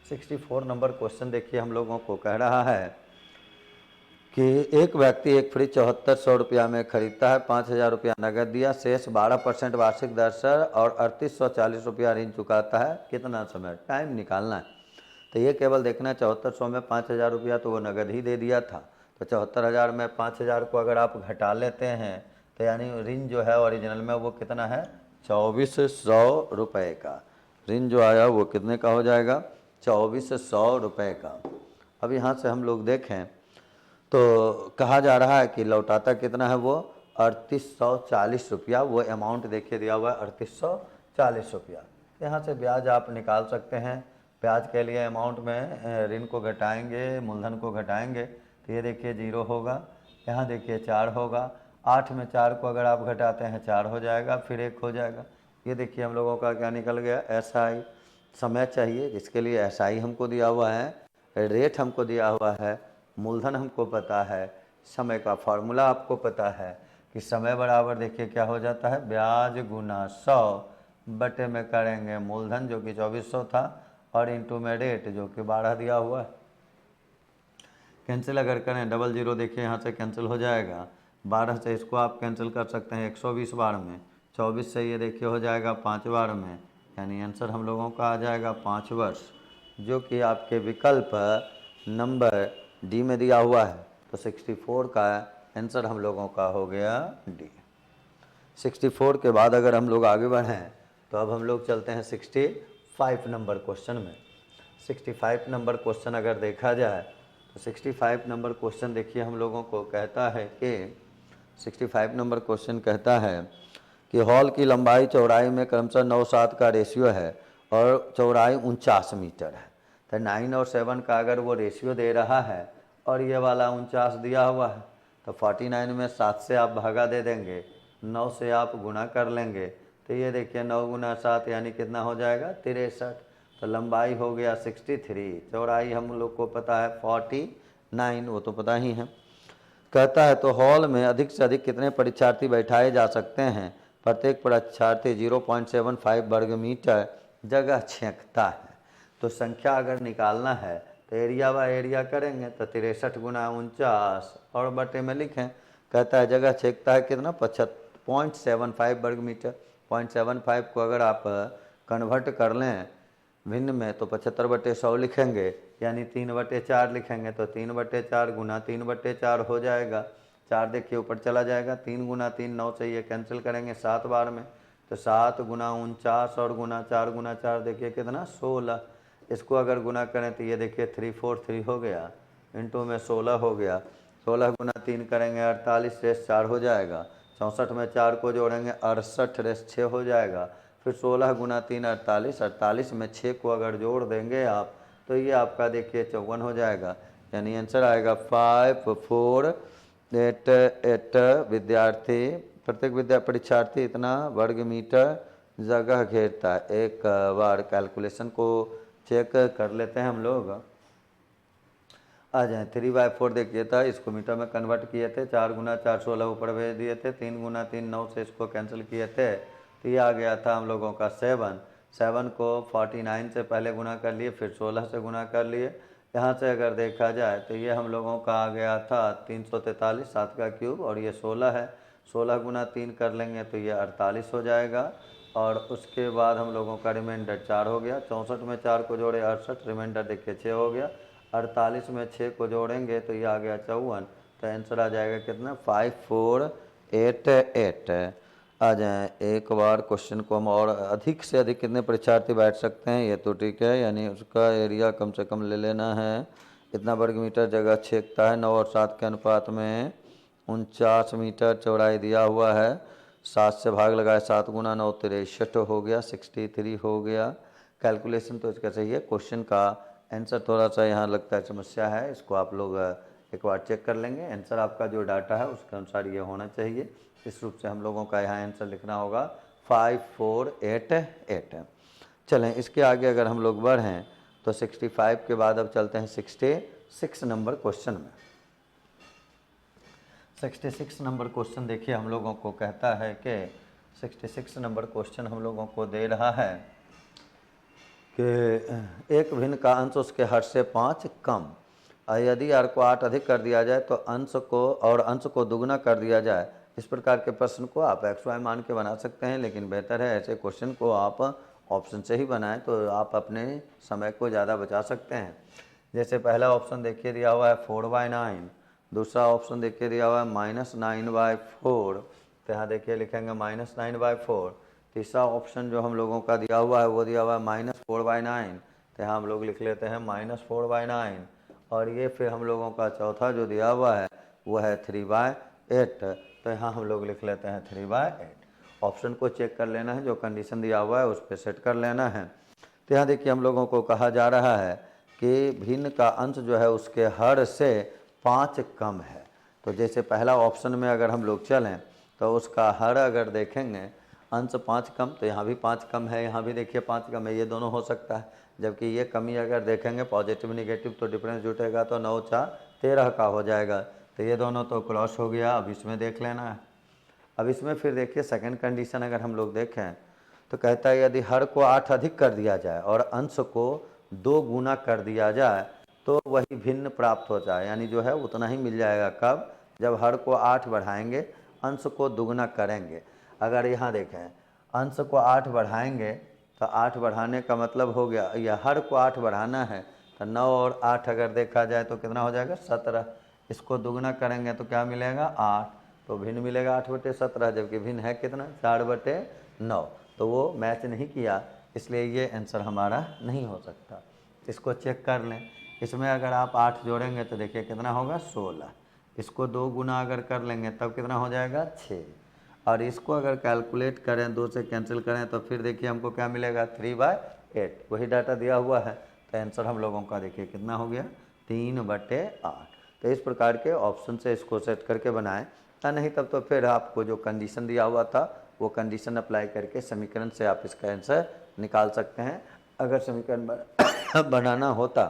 64 नंबर क्वेश्चन देखिए हम लोगों को कह रहा है कि एक व्यक्ति एक फ्रिज 7400 रुपया में खरीदता है, 5000 रुपया नगद दिया, शेष 12% वार्षिक दर से और 3840 रुपया ऋण चुकाता है, कितना समय, टाइम निकालना है। तो ये केवल देखना है 7400 में 5000 रुपया तो वो नगद ही दे दिया था, तो 74,000 में 5000 को अगर आप घटा लेते हैं तो यानी ऋण जो है ओरिजिनल में वो कितना है, 2400 रुपये का। ऋण जो आया वो कितने का हो जाएगा, 2400 रुपये का। अब यहाँ से हम लोग देखें तो कहा जा रहा है कि लौटाता कितना है, वो 3840 रुपया, वो अमाउंट देखिए दिया हुआ है 3840 रुपया। यहाँ से ब्याज आप निकाल सकते हैं। ब्याज के लिए अमाउंट में ऋण को घटाएंगे, मूलधन को घटाएंगे तो ये देखिए 0 होगा, यहाँ देखिए 4 होगा, 8 में 4 को अगर आप घटाते हैं 4 हो जाएगा, फिर 1 हो जाएगा। ये देखिए हम लोगों का क्या निकल गया, SI। समय चाहिए जिसके लिए SI हमको दिया हुआ है, रेट हमको दिया हुआ है, मूलधन हमको पता है, समय का फार्मूला आपको पता है कि समय बराबर देखिए क्या हो जाता है, ब्याज गुना 100 बटे में करेंगे मूलधन जो कि 2400 था और इंटू में रेट जो कि 12 दिया हुआ है। कैंसिल अगर करें 00 देखिए यहाँ से कैंसिल हो जाएगा, 12 से इसको आप कैंसिल कर सकते हैं 120 बार में, 24 से ये देखिए हो जाएगा 5 बार में, यानी आंसर हम लोगों का आ जाएगा 5 वर्ष, जो कि आपके विकल्प नंबर डी में दिया हुआ है। तो 64 का आंसर हम लोगों का हो गया डी। 64 के बाद अगर हम लोग आगे बढ़ें तो अब हम लोग चलते हैं 65 नंबर क्वेश्चन में। 65 नंबर क्वेश्चन अगर देखा जाए तो 65 नंबर क्वेश्चन देखिए हम लोगों को कहता है कि 65 नंबर क्वेश्चन कहता है कि हॉल की लंबाई चौड़ाई में क्रमशः 9-7 का रेशियो है और चौड़ाई 49 मीटर है। तो 9 और 7 का अगर वो रेशियो दे रहा है और ये वाला 49 दिया हुआ है, तो 49 में 7 से आप भागा दे देंगे, 9 से आप गुना कर लेंगे, तो ये देखिए 9 गुना 7 यानी कितना हो जाएगा, 63। तो लंबाई हो गया 63, चौड़ाई हम लोग को पता है 49, वो तो पता ही है। कहता है तो हॉल में अधिक से अधिक कितने परीक्षार्थी बैठाए जा सकते हैं, प्रत्येक परीक्षार्थी 0.75 वर्ग मीटर जगह छेंकता है। तो संख्या अगर निकालना है तो एरिया बाय एरिया करेंगे तो 63 गुना 49 और बटे में लिखें, कहता है जगह छेंकता है कितना, 0.75 वर्ग मीटर। 0.75 को अगर आप कन्वर्ट कर लें भिन्न में तो 75/100 लिखेंगे, यानी 3/4 लिखेंगे, तो 3/4 गुना 3/4 हो जाएगा। 4 देखिए ऊपर चला जाएगा, 3 गुना 3 9 से ये कैंसिल करेंगे 7 बार में, तो 7 गुना 49 और गुना 4 देखिए कितना 16। इसको अगर गुना करें तो ये देखिए 343 हो गया, इंटू में 16 हो गया। 16 गुना 3 करेंगे 48 रेस 4 हो जाएगा। 64 में 4 को जोड़ेंगे 68 रेस 6 हो जाएगा। फिर 16 गुना 3 48, 48 में 6 को अगर जोड़ देंगे आप तो ये आपका देखिए 54 हो जाएगा। यानी आंसर आएगा 5488 विद्यार्थी, प्रत्येक परीक्षार्थी इतना वर्ग मीटर जगह घेरता है। एक बार कैलकुलेशन को चेक कर लेते हैं हम लोग। आ जाए 3/4 देखिए था, इसको मीटर में कन्वर्ट किए थे, 4 गुना 4 16 ऊपर भेज दिए थे, 3 गुना 3 9 से इसको कैंसिल किए थे, तो ये आ गया था हम लोगों का 7 को 49 से पहले गुना कर लिए, फिर 16 से गुना कर लिए। यहाँ से अगर देखा जाए तो ये हम लोगों का आ गया था 343, 7 का क्यूब, और ये 16 है। 16 गुना 3 कर लेंगे तो ये 48 हो जाएगा, और उसके बाद हम लोगों का रिमाइंडर 4 हो गया। 64 में 4 को जोड़े 68, रिमाइंडर देखिए 6 हो गया। 48 में 6 को जोड़ेंगे तो ये आ गया 54, तो आंसर आ जाएगा कितना 5488। आ जाएँ एक बार क्वेश्चन को हम और अधिक से अधिक कितने परीक्षार्थी बैठ सकते हैं ये तो ठीक है, यानी उसका एरिया कम से कम ले लेना है। इतना वर्ग मीटर जगह छेदता है, 9 और 7 के अनुपात में 49 मीटर चौड़ाई दिया हुआ है। 7 से भाग लगाए, 7 गुना 9 63 हो गया, 63 हो गया। कैलकुलेशन तो इसका सही है, क्वेश्चन का आंसर थोड़ा सा यहाँ लगता है समस्या है, इसको आप लोग एक बार चेक कर लेंगे। आंसर आपका जो डाटा है उसके अनुसार ये होना चाहिए। इस रूप से हम लोगों का यहाँ आंसर लिखना होगा 5488। चलें इसके आगे अगर हम लोग बढ़ें तो 65 के बाद अब चलते हैं 66 नंबर क्वेश्चन में। 66 नंबर क्वेश्चन देखिए हम लोगों को कहता है कि 66 नंबर क्वेश्चन हम लोगों को दे रहा है कि एक भिन्न का अंश उसके हर से 5 कम, यदि r को 8 अधिक कर दिया जाए तो अंश को दुगना कर दिया जाए। इस प्रकार के प्रश्न को आप XY मान के बना सकते हैं, लेकिन बेहतर है ऐसे क्वेश्चन को आप ऑप्शन से ही बनाएं, तो आप अपने समय को ज़्यादा बचा सकते हैं। जैसे पहला ऑप्शन देखिए दिया हुआ है 4/9, दूसरा ऑप्शन देखिए दिया हुआ है -9/4, तो यहाँ देखिए लिखेंगे -9/4। तीसरा ऑप्शन जो हम लोगों का दिया हुआ है वो दिया हुआ है -4/9, तो यहाँ हम लोग लिख लेते हैं -4/9। और ये फिर हम लोगों का चौथा जो दिया हुआ है वो है 3/8, तो यहाँ हम लोग लिख लेते हैं 3/8। ऑप्शन को चेक कर लेना है, जो कंडीशन दिया हुआ है उस पर सेट कर लेना है। तो यहाँ देखिए हम लोगों को कहा जा रहा है कि भिन्न का अंश जो है उसके हर से 5 कम है। तो जैसे पहला ऑप्शन में अगर हम लोग चलें तो उसका हर अगर देखेंगे अंश 5 कम, तो यहाँ भी 5 कम है, यहाँ भी देखिए 5 कम है, ये दोनों हो सकता है। जबकि ये कमी अगर देखेंगे पॉजिटिव निगेटिव तो डिफरेंस जुटेगा, तो 9 4 13 का हो जाएगा, तो ये दोनों तो क्रॉस हो गया। अब इसमें देख लेना है। अब इसमें फिर देखिए सेकंड कंडीशन अगर हम लोग देखें तो कहता है यदि हर को 8 अधिक कर दिया जाए और अंश को 2 गुना कर दिया जाए तो वही भिन्न प्राप्त हो जाए, यानी जो है उतना ही मिल जाएगा। कब? जब हर को 8 बढ़ाएंगे, अंश को दुगना करेंगे। अगर यहाँ देखें अंश को 8 बढ़ाएंगे तो 8 बढ़ाने का मतलब हो गया, या हर को 8 बढ़ाना है तो 9 और 8 अगर देखा जाए तो कितना हो जाएगा 17। इसको दुगना करेंगे तो क्या मिलेगा 8, तो भिन्न मिलेगा 8/17, जबकि भिन्न है कितना 4/9, तो वो मैच नहीं किया, इसलिए ये आंसर हमारा नहीं हो सकता। इसको चेक कर लें। इसमें अगर आप 8 जोड़ेंगे तो देखिए कितना होगा 16, इसको 2 गुना अगर कर लेंगे तब कितना हो जाएगा 6, और इसको अगर कैलकुलेट करें 2 से कैंसिल करें तो फिर देखिए हमको क्या मिलेगा 3/8, वही डाटा दिया हुआ है। तो आंसर हम लोगों का देखिए कितना हो गया 3/8। तो इस प्रकार के ऑप्शन से इसको सेट करके बनाएं, नहीं तब तो फिर आपको जो कंडीशन दिया हुआ था वो कंडीशन अप्लाई करके समीकरण से आप इसका आंसर निकाल सकते हैं। अगर समीकरण बनाना होता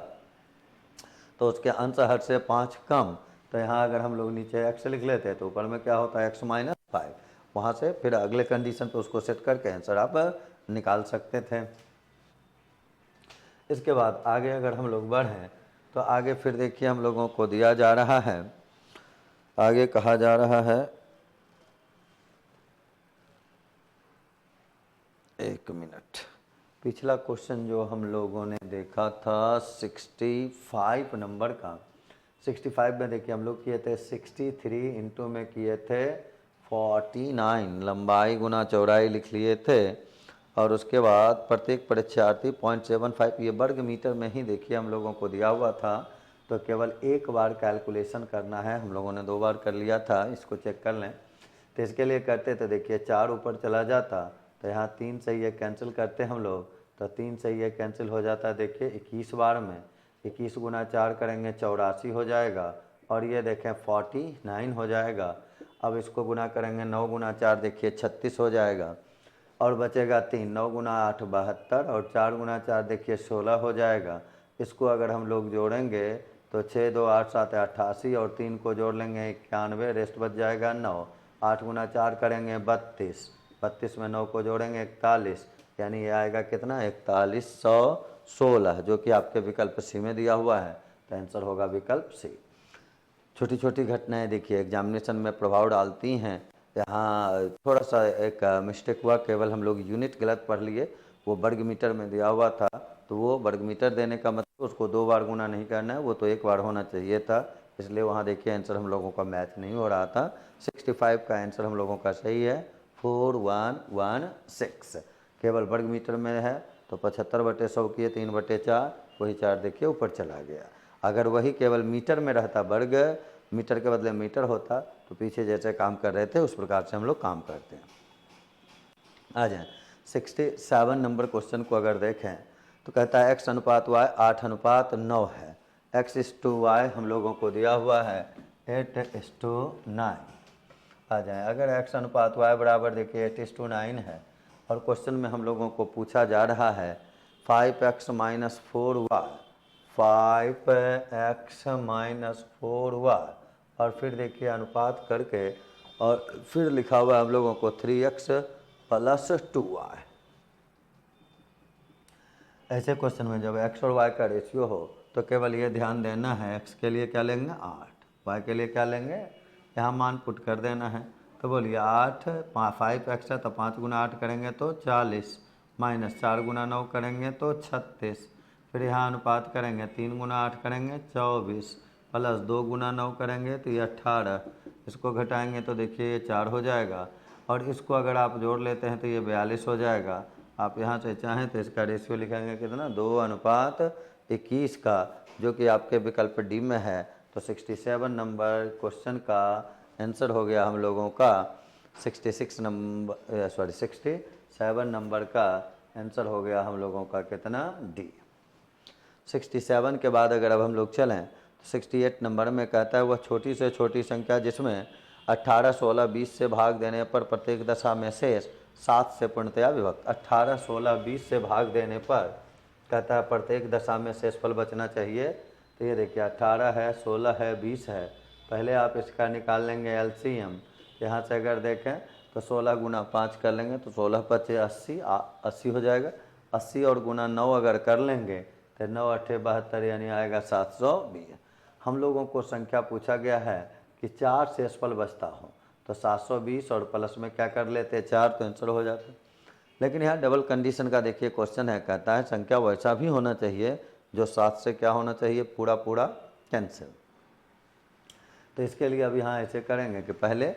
तो उसके अंश हर से 5 कम, तो यहाँ अगर हम लोग नीचे x लिख लेते हैं तो ऊपर में क्या होता है x-5, वहाँ से फिर अगले कंडीशन पे उसको सेट करके आंसर आप निकाल सकते थे। इसके बाद आगे अगर हम लोग बढ़ें तो आगे फिर देखिए हम लोगों को दिया जा रहा है, आगे कहा जा रहा है, एक मिनट, पिछला क्वेश्चन जो हम लोगों ने देखा था 65 नंबर का, 65 में देखिए हम लोग किए थे 63 इंटू में किए थे 49, लंबाई गुना चौड़ाई लिख लिए थे। और उसके बाद प्रत्येक परीक्षार्थी 0.75, ये वर्ग मीटर में ही देखिए हम लोगों को दिया हुआ था, तो केवल एक बार कैलकुलेशन करना है। हम लोगों ने 2 बार कर लिया था, इसको चेक कर लें। तो इसके लिए करते तो देखिए 4 ऊपर चला जाता, तो यहाँ 3 से ये कैंसिल करते हम लोग, तो 3 से ये कैंसिल हो जाता है। देखिए 21 बार में 21 गुना 4 करेंगे 84 हो जाएगा, और ये देखें 49 हो जाएगा। अब इसको गुना करेंगे 9 गुना 4 देखिए 36 हो जाएगा, और बचेगा 3, 9 गुना 8 72, और 4 गुना 4 देखिए 16 हो जाएगा। इसको अगर हम लोग जोड़ेंगे तो 6 2 8 7 88, और 3 को जोड़ लेंगे 91, रेस्ट बच जाएगा 9। 8 गुना 4 करेंगे 32, 32 में 9 को जोड़ेंगे 41, यानी ये आएगा कितना 4116, जो कि आपके विकल्प सी में दिया हुआ है। तो आंसर होगा विकल्प सी। छोटी छोटी घटनाएं देखिए एग्जामिनेशन में प्रभाव डालती हैं। यहाँ थोड़ा सा एक मिस्टेक हुआ, केवल हम लोग यूनिट गलत पढ़ लिए। वो वर्ग मीटर में दिया हुआ था, तो वो वर्ग मीटर देने का मतलब उसको 2 बार गुना नहीं करना है, वो तो 1 बार होना चाहिए था। इसलिए वहाँ देखिए आंसर हम लोगों का मैच नहीं हो रहा था। 65 का आंसर हम लोगों का सही है 4116। केवल वर्ग मीटर में है तो 75/100 किए 3/4, वही 4 देखिए ऊपर चला गया। अगर वही केवल मीटर में रहता, वर्ग मीटर के बदले मीटर होता, तो पीछे जैसे काम कर रहे थे उस प्रकार से हम लोग काम करते हैं। आ जाए 67 नंबर क्वेश्चन को अगर देखें तो कहता है x अनुपात y 8:9 है। x/y हम लोगों को दिया हुआ है 8:9। आ जाए अगर x अनुपात y बराबर देखिए 8:9 है, और क्वेश्चन में हम लोगों को पूछा जा रहा है 5x - 4y, 5x - 4y, और फिर देखिए अनुपात करके, और फिर लिखा हुआ है हम लोगों को 3x + 2y। ऐसे क्वेश्चन में जब x और y का रेशियो हो तो केवल ये ध्यान देना है, x के लिए क्या लेंगे 8, y के लिए क्या लेंगे, यहाँ मान पुट कर देना है। तो बोलिए 8 5x है तो 5 गुना 8 करेंगे तो 40, माइनस 4 गुना 9 करेंगे तो 36, फिर यहाँ अनुपात करेंगे 3 गुना 8 करेंगे 24, प्लस 2 गुना 9 करेंगे तो ये 18, इसको घटाएंगे तो देखिए ये 4 हो जाएगा, और इसको अगर आप जोड़ लेते हैं तो ये 42 हो जाएगा। आप यहाँ से चाहें तो इसका रेशियो लिखेंगे कितना 2:21 का, जो कि आपके विकल्प डी में है। तो 67 नंबर क्वेश्चन का आंसर हो गया हम लोगों का 67 नंबर का आंसर हो गया हम लोगों का कितना डी। 67 के बाद अगर अब हम लोग चलें तो 68 नंबर में कहता है वह छोटी से छोटी संख्या जिसमें 18 16 20 से भाग देने पर प्रत्येक दशा में शेष 7 से पूर्णतया विभक्त। 18 16 20 से भाग देने पर कहता है प्रत्येक दशा में शेषफल बचना चाहिए। तो ये देखिए 18 है 16 है 20 है, पहले आप इसका निकाल लेंगे एलसीएम। यहाँ से अगर देखें तो 16 गुना 5 कर लेंगे तो 16 × 5 80, 80 हो जाएगा। 80 और गुना 9 अगर कर लेंगे तो 9 8 72, यानी आएगा 720। हम लोगों को संख्या पूछा गया है कि 4 शेषफल बचता हो, तो 720 और प्लस में क्या कर लेते 4, तो आंसर हो जाता। लेकिन यहाँ डबल कंडीशन का देखिए क्वेश्चन है, कहता है संख्या वैसा भी होना चाहिए जो 7 से क्या होना चाहिए पूरा पूरा कैंसिल। तो इसके लिए अब यहाँ ऐसे करेंगे कि पहले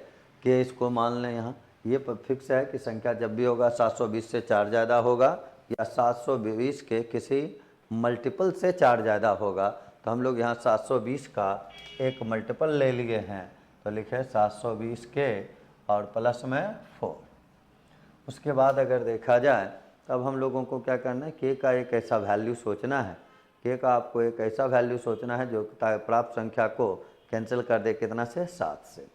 के इसको मान लें, यहाँ ये फिक्स है कि संख्या जब भी होगा 720 से 4 ज़्यादा होगा, या 720 के किसी मल्टीपल से 4 ज़्यादा होगा। तो हम लोग यहाँ 720 का एक मल्टीपल ले लिए हैं, तो लिखे 720 के और प्लस में 4। उसके बाद अगर देखा जाए तब हम लोगों को क्या करना है, के का एक ऐसा वैल्यू सोचना है, के का आपको एक ऐसा वैल्यू सोचना है जो प्राप्त संख्या को कैंसिल कर दे कितना से 7 से।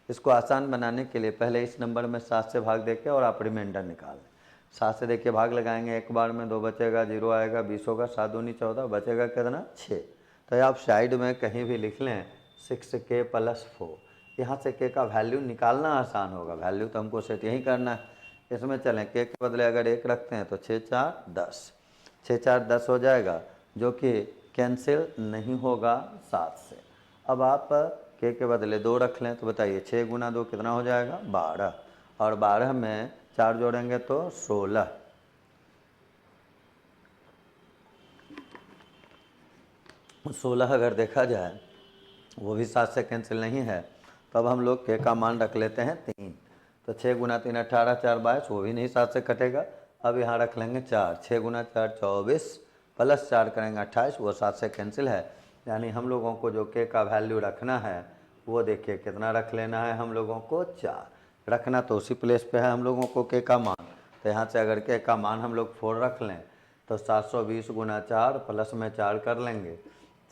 इसको आसान बनाने के लिए पहले इस नंबर में 7 से भाग देके और आप रिमाइंडर निकाल लें। 7 से देखिए भाग लगाएंगे, एक बार में 2 बचेगा, 0 आएगा, 20 होगा, 7 दूनी 14, बचेगा कितना 6। तो आप साइड में कहीं भी लिख लें 6k + 4। यहाँ से के का वैल्यू निकालना आसान होगा, वैल्यू तो हमको सेट यही करना है। इसमें चलें के बदले अगर 1 रखते हैं तो 6 4 10, 6 4 10 हो जाएगा, जो कि कैंसिल नहीं होगा 7 से। अब आप के बदले 2 रख लें तो बताइए 6 गुना 2 कितना हो जाएगा 12, और 12 में 4 जोड़ेंगे तो 16, 16 अगर देखा जाए वो भी 7 से कैंसिल नहीं है, तो अब हम लोग के का मान रख लेते हैं 3। तो 6 गुना 3 18, 4 22, वो भी नहीं 7 से कटेगा। अब यहाँ रख लेंगे 4, 6 गुना 4 24, प्लस 4 करेंगे 28, वो 7 से कैंसिल है। यानी हम लोगों को जो के का वैल्यू रखना है वो देखिए कितना रख लेना है हम लोगों को, 4 रखना। तो उसी प्लेस पे है हम लोगों को के का मान। तो यहाँ से अगर के का मान हम लोग 4 रख लें तो 720 गुना 4 प्लस में 4 कर लेंगे,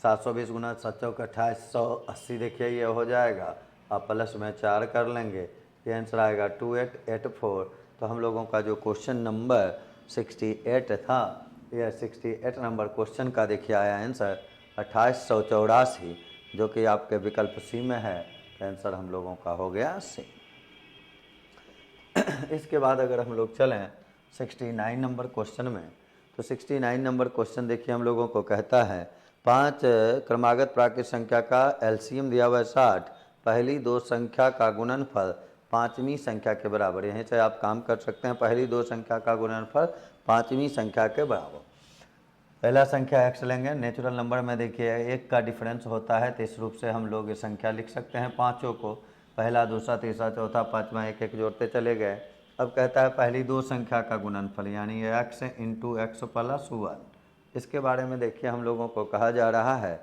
720 गुना 7 चौक 2880 देखिए ये हो जाएगा। अब प्लस में 4 कर लेंगे, ये आंसर आएगा 2884। तो हम लोगों का जो क्वेश्चन नंबर 68 था, यह 68 नंबर क्वेश्चन का देखिए आया आंसर 2884, जो कि आपके विकल्प सी में है। तो आंसर हम लोगों का हो गया सी। इसके बाद अगर हम लोग चलें 69 नंबर क्वेश्चन में, तो 69 नंबर क्वेश्चन देखिए हम लोगों को कहता है 5 क्रमागत प्राकृत संख्या का एलसीएम दिया हुआ है 60, पहली 2 संख्या का गुणनफल 5वीं संख्या के बराबर। यहीं से आप काम कर सकते हैं, पहली 2 संख्या का गुणनफल 5वीं संख्या के बराबर। पहला संख्या x लेंगे, नेचुरल नंबर में देखिए 1 का डिफरेंस होता है, तो इस रूप से हम लोग ये संख्या लिख सकते हैं पाँचों को, पहला दूसरा तीसरा चौथा पाँचवा, एक एक जोड़ते चले गए। अब कहता है पहली 2 संख्या का गुणनफल, यानी x इंटू एक्स प्लस 1। इसके बारे में देखिए हम लोगों को कहा जा रहा है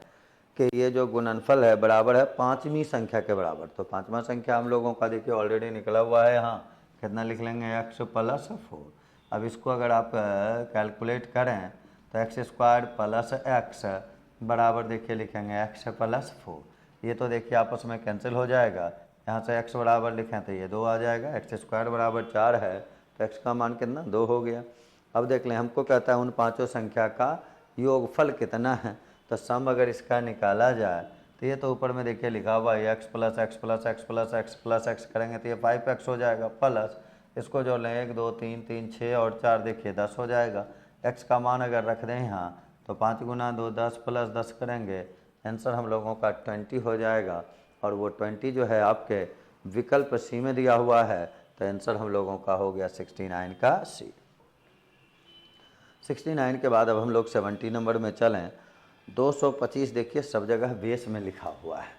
कि ये जो गुणनफल है बराबर है 5वीं संख्या के बराबर। तो 5वां संख्या हम लोगों का देखिए ऑलरेडी निकला हुआ है यहाँ, कितना लिख लेंगे x प्लस 4। अब इसको अगर आप कैलकुलेट करें तो एक्स स्क्वायर प्लस एक्स बराबर देखिए लिखेंगे एक्स प्लस 4। ये तो देखिए आपस में कैंसिल हो जाएगा, यहाँ से x बराबर लिखें तो ये 2 आ जाएगा, एक्स स्क्वायर बराबर 4 है तो x का मान कितना 2 हो गया। अब देख लें हमको कहता है उन पाँचों संख्या का योगफल कितना है, तो सम अगर इसका निकाला जाए तो ये तो ऊपर में देखिए लिखा हुआ है x plus x plus x plus x plus x करेंगे तो ये 5x हो जाएगा, प्लस इसको जोड़ लें 1 2 3 3 6 और 4 देखिए 10 हो जाएगा। x का मान अगर रख दें यहाँ तो 5 गुना 2 10 प्लस 10 करेंगे, आंसर हम लोगों का 20 हो जाएगा। और वो 20 जो है आपके विकल्प सी में दिया हुआ है, तो आंसर हम लोगों का हो गया 69 का सी। 69 के बाद अब हम लोग 70 नंबर में चलें। 225 देखिए सब जगह बेस में लिखा हुआ है,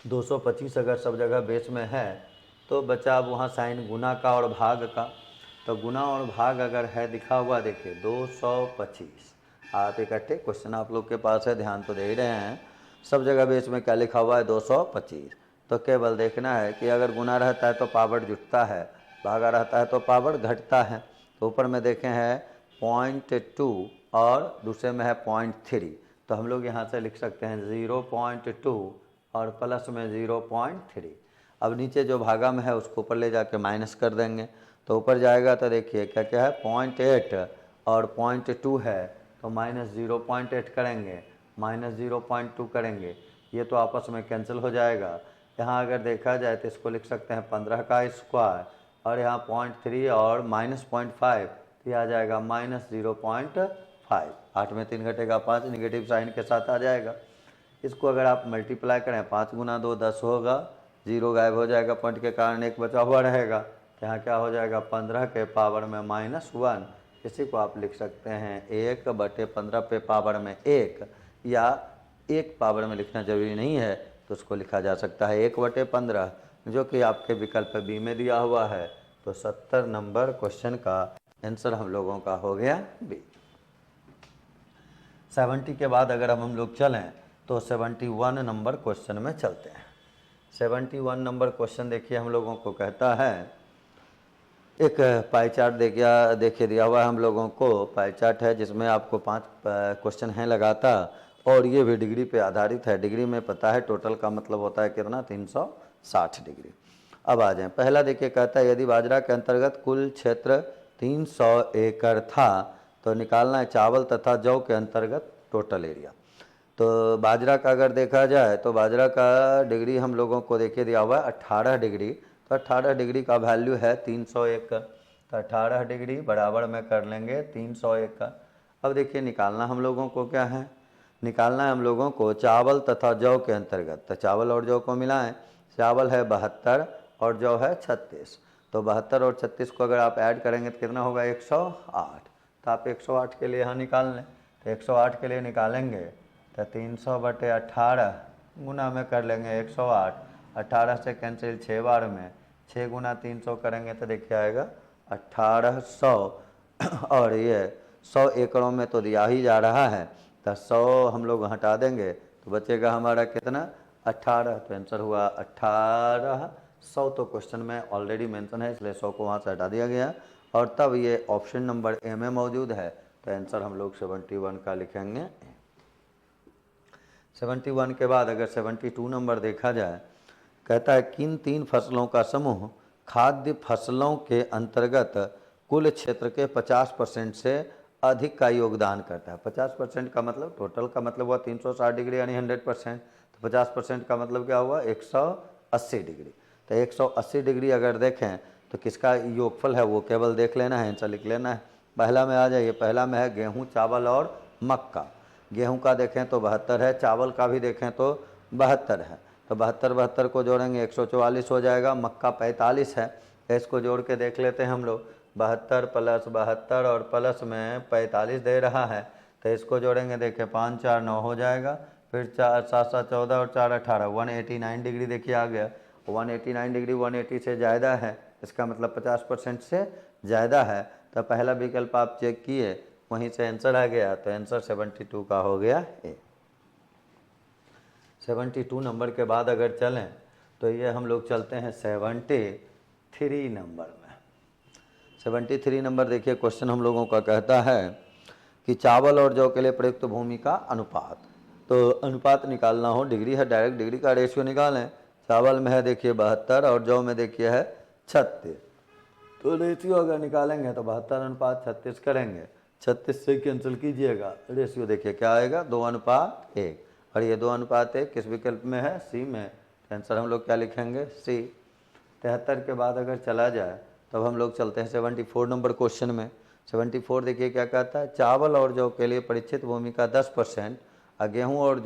225 अगर सब जगह बेस में है तो बचा अब वहाँ साइन गुना का और भाग का। तो गुना और भाग अगर है दिखा हुआ देखिए 225, आप इकट्ठे क्वेश्चन आप लोग के पास है, ध्यान तो दे ही रहे हैं। सब जगह बेस में क्या लिखा हुआ है 225। तो केवल देखना है कि अगर गुना रहता है तो पावर जुटता है, भागा रहता है तो पावर घटता है। तो ऊपर में देखें है 0.2 और दूसरे में है 0.3, तो हम लोग यहाँ से लिख सकते हैं 0.2 और प्लस में 0.3। अब नीचे जो भागा में है उसको ऊपर ले जाके माइनस कर देंगे, तो ऊपर जाएगा तो देखिए क्या क्या है 0.8 और 0.2 है, तो माइनस 0.8 करेंगे माइनस 0.2 करेंगे, ये तो आपस में कैंसिल हो जाएगा। यहाँ अगर देखा जाए तो इसको लिख सकते हैं 15 का स्क्वायर और यहाँ 0.3 और माइनस 0.5, तो ये आ जाएगा माइनस 0.5। 8 में 3 घटेगा 5, निगेटिव साइन के साथ आ जाएगा। इसको अगर आप मल्टीप्लाई करें 5 गुना 2 10 होगा, 0 गायब हो जाएगा, पॉइंट के कारण 1 बचा हुआ रहेगा, यहाँ क्या हो जाएगा 15 के पावर में -1। इसी को आप लिख सकते हैं 1/15 पे पावर में 1, या 1 पावर में लिखना जरूरी नहीं है, तो उसको लिखा जा सकता है 1/15, जो कि आपके विकल्प बी में दिया हुआ है। तो 70 नंबर क्वेश्चन का आंसर हम लोगों का हो गया बी। 70 के बाद अगर हम लोग चलें तो 71 नंबर क्वेश्चन में चलते हैं। 71 नंबर क्वेश्चन देखिए हम लोगों को कहता है, एक पाई चार्ट देखिए दिया हुआ है हम लोगों को, पाई चार्ट है जिसमें आपको 5 क्वेश्चन हैं लगातार, और ये भी डिग्री पे आधारित है। डिग्री में पता है टोटल का मतलब होता है कितना 360 डिग्री। अब आ जाएं, पहला देखिए कहता है यदि बाजरा के अंतर्गत कुल क्षेत्र 300 एकड़ था तो निकालना है चावल तथा जौ के अंतर्गत टोटल एरिया। तो बाजरा का अगर देखा जाए तो बाजरा का डिग्री हम लोगों को देखिए दिया हुआ है 18 डिग्री, तो 18 डिग्री का वैल्यू है 300 एकड़, तो 18 डिग्री बराबर में कर लेंगे 300 एकड़। अब देखिए निकालना हम लोगों को क्या है, निकालना है हम लोगों को चावल तथा जौ के अंतर्गत। तो चावल और जौ को मिलाएं, चावल है 72 और जौ है 36, तो 72 और 36 को अगर आप ऐड करेंगे तो कितना होगा 108। तो आप 108 के लिए यहाँ निकाल लें, तो 108 के लिए निकालेंगे तो 300/18 गुना में कर लेंगे 108। 18 से कैंसिल 6 बार में, 6 गुना 300 करेंगे तो देखिए आएगा 1800। और ये 100 एकड़ों में तो दिया ही जा रहा है, तो 100 हम लोग हटा देंगे तो बचेगा हमारा कितना 18। तो आंसर हुआ 1800। तो क्वेश्चन में ऑलरेडी मेंशन है इसलिए 100 को वहाँ से हटा दिया गया। और तब ये ऑप्शन नंबर ए में मौजूद है, तो आंसर हम लोग 71 का लिखेंगे। 71 के बाद अगर 72 नंबर देखा जाए, कहता है किन 3 फसलों का समूह खाद्य फसलों के अंतर्गत कुल क्षेत्र के 50% से अधिक का योगदान करता है। 50% का मतलब टोटल का मतलब हुआ 360 डिग्री यानी 100%। तो 50% का मतलब क्या हुआ 180 डिग्री। तो 180 डिग्री अगर देखें तो किसका योगफल है वो केवल देख लेना है, आंसर लिख लेना है। पहला में आ जाइए, पहला में है गेहूँ, चावल और मक्का। गेहूं का देखें तो 72 है, चावल का भी देखें तो 72 है। तो 72 को जोड़ेंगे 144 हो जाएगा। मक्का 45 है, इसको जोड़ के देख लेते हैं हम लोग। 72 + 72 और प्लस में 45 दे रहा है, तो इसको जोड़ेंगे देखिए 5 4 9 हो जाएगा। फिर 4 7 7 14 और 4 18 189 डिग्री देखिए आ गया। 189 डिग्री 180 से ज़्यादा है, इसका मतलब 50% से ज़्यादा है। तो पहला विकल्प आप चेक किए, वहीं से आंसर आ गया, तो आंसर 72 का हो गया ए। 72 नंबर के बाद अगर चलें तो ये हम लोग चलते हैं 73 नंबर में। 73 नंबर देखिए क्वेश्चन हम लोगों का कहता है कि चावल और जौ के लिए प्रयुक्त भूमि का अनुपात। तो अनुपात निकालना हो, डिग्री है, डायरेक्ट डिग्री का रेशियो निकालें। चावल में है देखिए 72 और जौ में देखिए है 36। तो रेशियो अगर निकालेंगे तो 72:36 करेंगे, 36 से कैंसिल कीजिएगा, रेशियो देखिए क्या आएगा 2:1। और ये 2:1 किस विकल्प में है, सी में। आंसर हम लोग क्या लिखेंगे, सी। 73 के बाद अगर चला जाए तब हम लोग चलते हैं 74 नंबर क्वेश्चन में। 74 देखिए क्या कहता है, चावल और जौ के लिए परिचित भूमि का 10% और गेहूँ और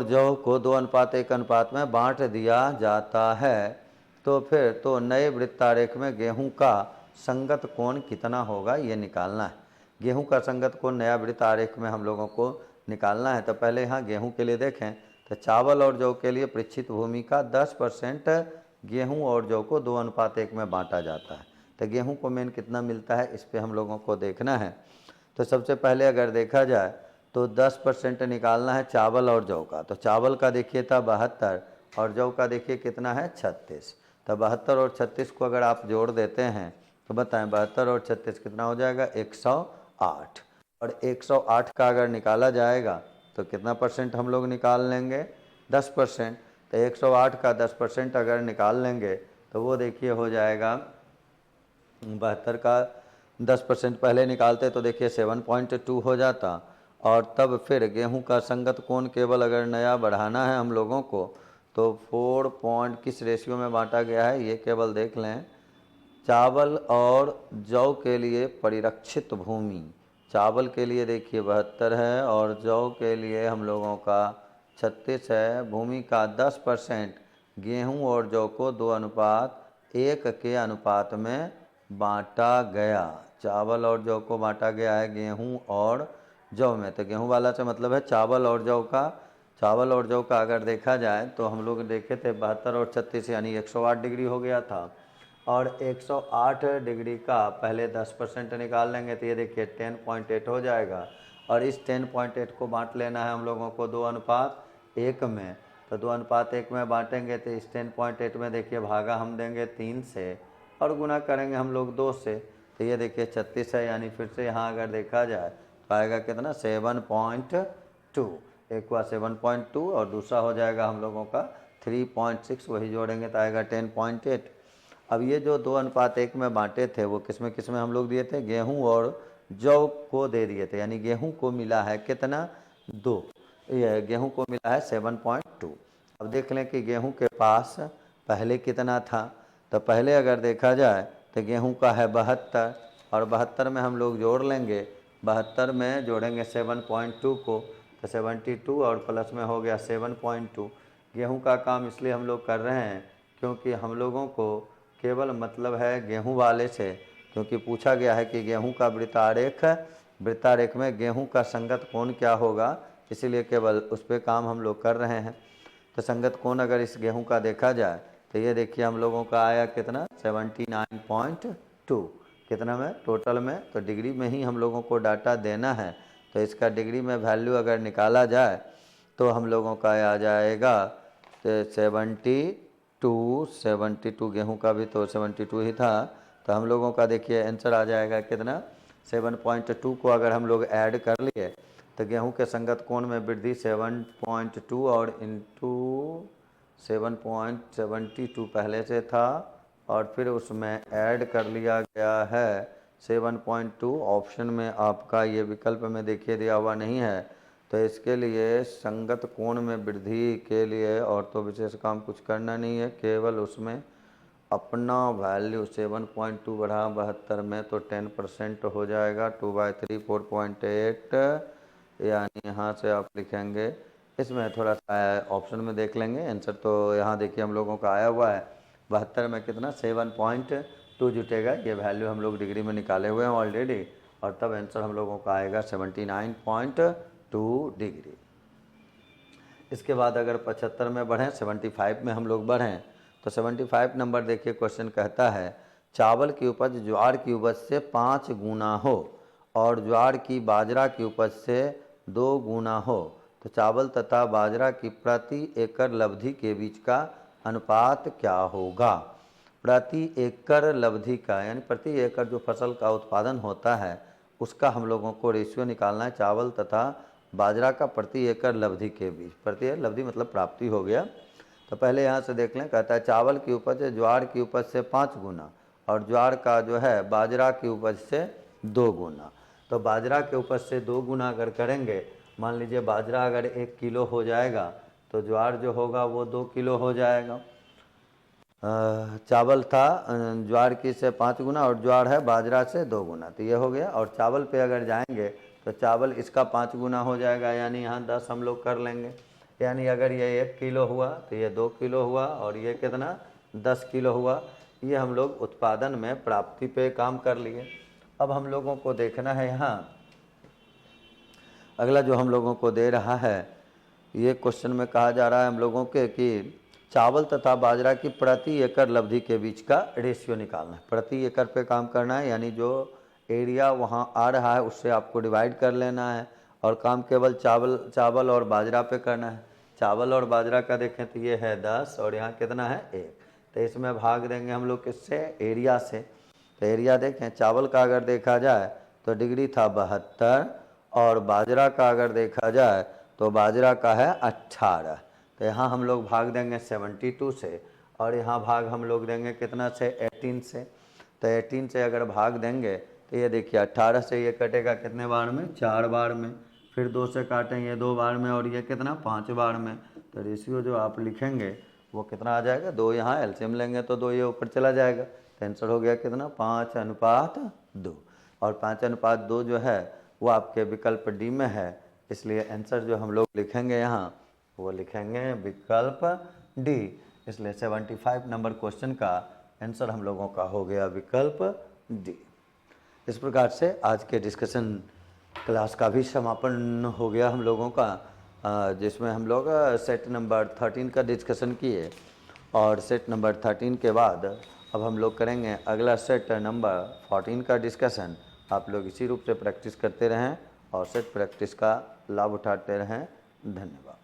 जौ को 2:1 अनुपात में बांट दिया जाता है। तो फिर तो नए वृत्तारेख में गेहूं का संगत कोण कितना होगा ये निकालना है। गेहूं का संगत कोण नया वृत्तारेख में हम लोगों को निकालना है। तो पहले यहाँ गेहूं के लिए देखें तो चावल और जौ के लिए परीक्षित भूमि का 10% गेहूं और जौ को 2:1 में बांटा जाता है। तो गेहूं को मेन कितना मिलता है इस पर हम लोगों को देखना है। तो सबसे पहले अगर देखा जाए तो 10% निकालना है चावल और जौ का। तो चावल का देखिए था 72 और जौ का देखिए कितना है 36। तो 72 और 36 को अगर आप जोड़ देते हैं तो बताएं 72 और 36 कितना हो जाएगा 108। और 108 का अगर निकाला जाएगा तो कितना परसेंट हम लोग निकाल लेंगे 10%। तो 108 का 10% अगर निकाल लेंगे तो वो देखिए हो जाएगा 72 का 10% पहले निकालते तो देखिए 7.2 हो जाता। और तब फिर गेहूं का संगत कोण केवल अगर नया बढ़ाना है हम लोगों को तो 4 पॉइंट किस रेशियो में बांटा गया है ये केवल देख लें। चावल और जौ के लिए परिरक्षित भूमि, चावल के लिए देखिए 72 है और जौ के लिए हम लोगों का 36 है। भूमि का 10% गेहूं और जौ को 2:1 के अनुपात में बांटा गया। चावल और जौ को बांटा गया है गेहूं और जौ में। तो गेहूं वाला से मतलब है चावल और जौ का। चावल और जौ का अगर देखा जाए तो हम लोग देखे थे 72 और 36 यानी 108 डिग्री हो गया था। और 108 डिग्री का पहले 10% निकाल लेंगे तो ये देखिए 10.8 हो जाएगा। और इस 10.8 को बांट लेना है हम लोगों को 2:1 में। तो 2:1 में बांटेंगे तो इस 10.8 में देखिए भागा हम देंगे 3 से और गुना करेंगे हम लोग 2 से। तो ये देखिए 36 है, यानी फिर से यहाँ अगर देखा जाए तो आएगा कितना 7.2। एक हुआ 7.2 और दूसरा हो जाएगा हम लोगों का 3.6, वही जोड़ेंगे तो आएगा 10.8। अब ये जो 2:1 में बांटे थे वो किस में हम लोग दिए थे, गेहूं और जौ को दे दिए थे। यानी गेहूं को मिला है कितना 2, ये गेहूं को मिला है 7.2। अब देख लें कि गेहूं के पास पहले कितना था। तो पहले अगर देखा जाए तो गेहूं का है 72 और 72 में हम लोग जोड़ लेंगे, 72 में जोड़ेंगे 7.2 को तो 72 और प्लस में हो गया 7.2। गेहूं का काम इसलिए हम लोग कर रहे हैं क्योंकि हम लोगों को केवल मतलब है गेहूं वाले से, क्योंकि पूछा गया है कि गेहूं का वृत्तारेख वृत्तारेख में गेहूं का संगत कोण क्या होगा, इसीलिए केवल उस पर काम हम लोग कर रहे हैं। तो संगत कोण अगर इस गेहूं का देखा जाए तो ये देखिए हम लोगों का आया कितना 79.2, कितना में टोटल में, तो डिग्री में ही हम लोगों को डाटा देना है। तो इसका डिग्री में वैल्यू अगर निकाला जाए तो हम लोगों का आ जाएगा 72 गेहूं का भी तो 72 ही था। तो हम लोगों का देखिए आंसर आ जाएगा कितना 7.2 को अगर हम लोग ऐड कर लिए तो गेहूं के संगत कोण में वृद्धि 7.2 और इंटू 7.72 पहले से था और फिर उसमें ऐड कर लिया गया है 7.2। ऑप्शन में आपका ये विकल्प में देखिए दिया हुआ नहीं है, तो इसके लिए संगत कोण में वृद्धि के लिए और तो विशेष काम कुछ करना नहीं है, केवल उसमें अपना वैल्यू 7.2 बढ़ा 72 में तो 10% हो जाएगा, 2/3 4.8, यानी यहाँ से आप लिखेंगे। इसमें थोड़ा सा ऑप्शन में देख लेंगे आंसर, तो यहाँ देखिए हम लोगों का आया हुआ है 72 में कितना 7.2 जुटेगा, ये वैल्यू हम लोग डिग्री में निकाले हुए हैं ऑलरेडी, और तब आंसर हम लोगों का आएगा 79.2 डिग्री। इसके बाद अगर 75 में बढ़ें, 75 में हम लोग बढ़ें तो 75 नंबर देखिए क्वेश्चन कहता है चावल की उपज ज्वार की उपज से 5 गुना हो और ज्वार की बाजरा की उपज से 2 गुना हो, तो चावल तथा बाजरा की प्रति एकड़ लब्धि के बीच का अनुपात क्या होगा। प्रति एकड़ लब्धि का यानी प्रति एकड़ जो फसल का उत्पादन होता है उसका हम लोगों को रेशियो निकालना है, चावल तथा बाजरा का प्रति एकड़ लब्धि के बीच। प्रति लब्धि मतलब प्राप्ति हो गया। तो पहले यहाँ से देख लें, कहता है चावल की उपज ज्वार की उपज से 5 गुना और ज्वार का जो है बाजरा की उपज से 2 गुना। तो बाजरा के उपज से 2 गुना अगर करेंगे, मान लीजिए बाजरा अगर 1 किलो हो जाएगा तो ज्वार जो होगा वो 2 किलो हो जाएगा। चावल था ज्वार की से 5 गुना और ज्वार है बाजरा से 2 गुना, तो ये हो गया। और चावल पे अगर जाएंगे तो चावल इसका 5 गुना हो जाएगा, यानी यहाँ 10 हम लोग कर लेंगे, यानी अगर ये 1 किलो हुआ तो ये 2 किलो हुआ और ये कितना 10 किलो हुआ। ये हम लोग उत्पादन में प्राप्ति पे काम कर लिए। अब हम लोगों को देखना है यहाँ अगला जो हम लोगों को दे रहा है, ये क्वेश्चन में कहा जा रहा है हम लोगों के कि चावल तथा बाजरा की प्रति एकड़ लब्धि के बीच का रेशियो निकालना है। प्रति एकड़ पे काम करना है, यानी जो एरिया वहाँ आ रहा है उससे आपको डिवाइड कर लेना है और काम केवल चावल और बाजरा पे करना है। चावल और बाजरा का देखें तो ये है 10 और यहाँ कितना है 1, तो इसमें भाग देंगे हम लोग किससे, एरिया से। तो एरिया देखें चावल का अगर देखा जाए तो डिग्री था 72 और बाजरा का अगर देखा जाए तो बाजरा का है 18। तो यहाँ हम लोग भाग देंगे 72 से और यहाँ भाग हम लोग देंगे कितना से 18 से। तो 18 से अगर भाग देंगे तो ये देखिए 18 से ये कटेगा कितने बार में, 4 बार में, फिर 2 से काटेंगे 2 बार में और ये कितना 5 बार में। तो रेशियो जो आप लिखेंगे वो कितना आ जाएगा, 2 यहाँ एलसीएम लेंगे तो 2 ये ऊपर चला जाएगा, तो आंसर हो गया कितना 5:2। और 5:2 जो है वो आपके विकल्प डी में है, इसलिए आंसर जो हम लोग लिखेंगे यहाँ वो लिखेंगे विकल्प डी। इसलिए 75 नंबर क्वेश्चन का आंसर हम लोगों का हो गया विकल्प डी। इस प्रकार से आज के डिस्कशन क्लास का भी समापन हो गया हम लोगों का, जिसमें हम लोग सेट नंबर 13 का डिस्कशन किए और सेट नंबर 13 के बाद अब हम लोग करेंगे अगला सेट नंबर 14 का डिस्कशन। आप लोग इसी रूप से प्रैक्टिस करते रहें और सेट प्रैक्टिस का लाभ उठाते रहें। धन्यवाद।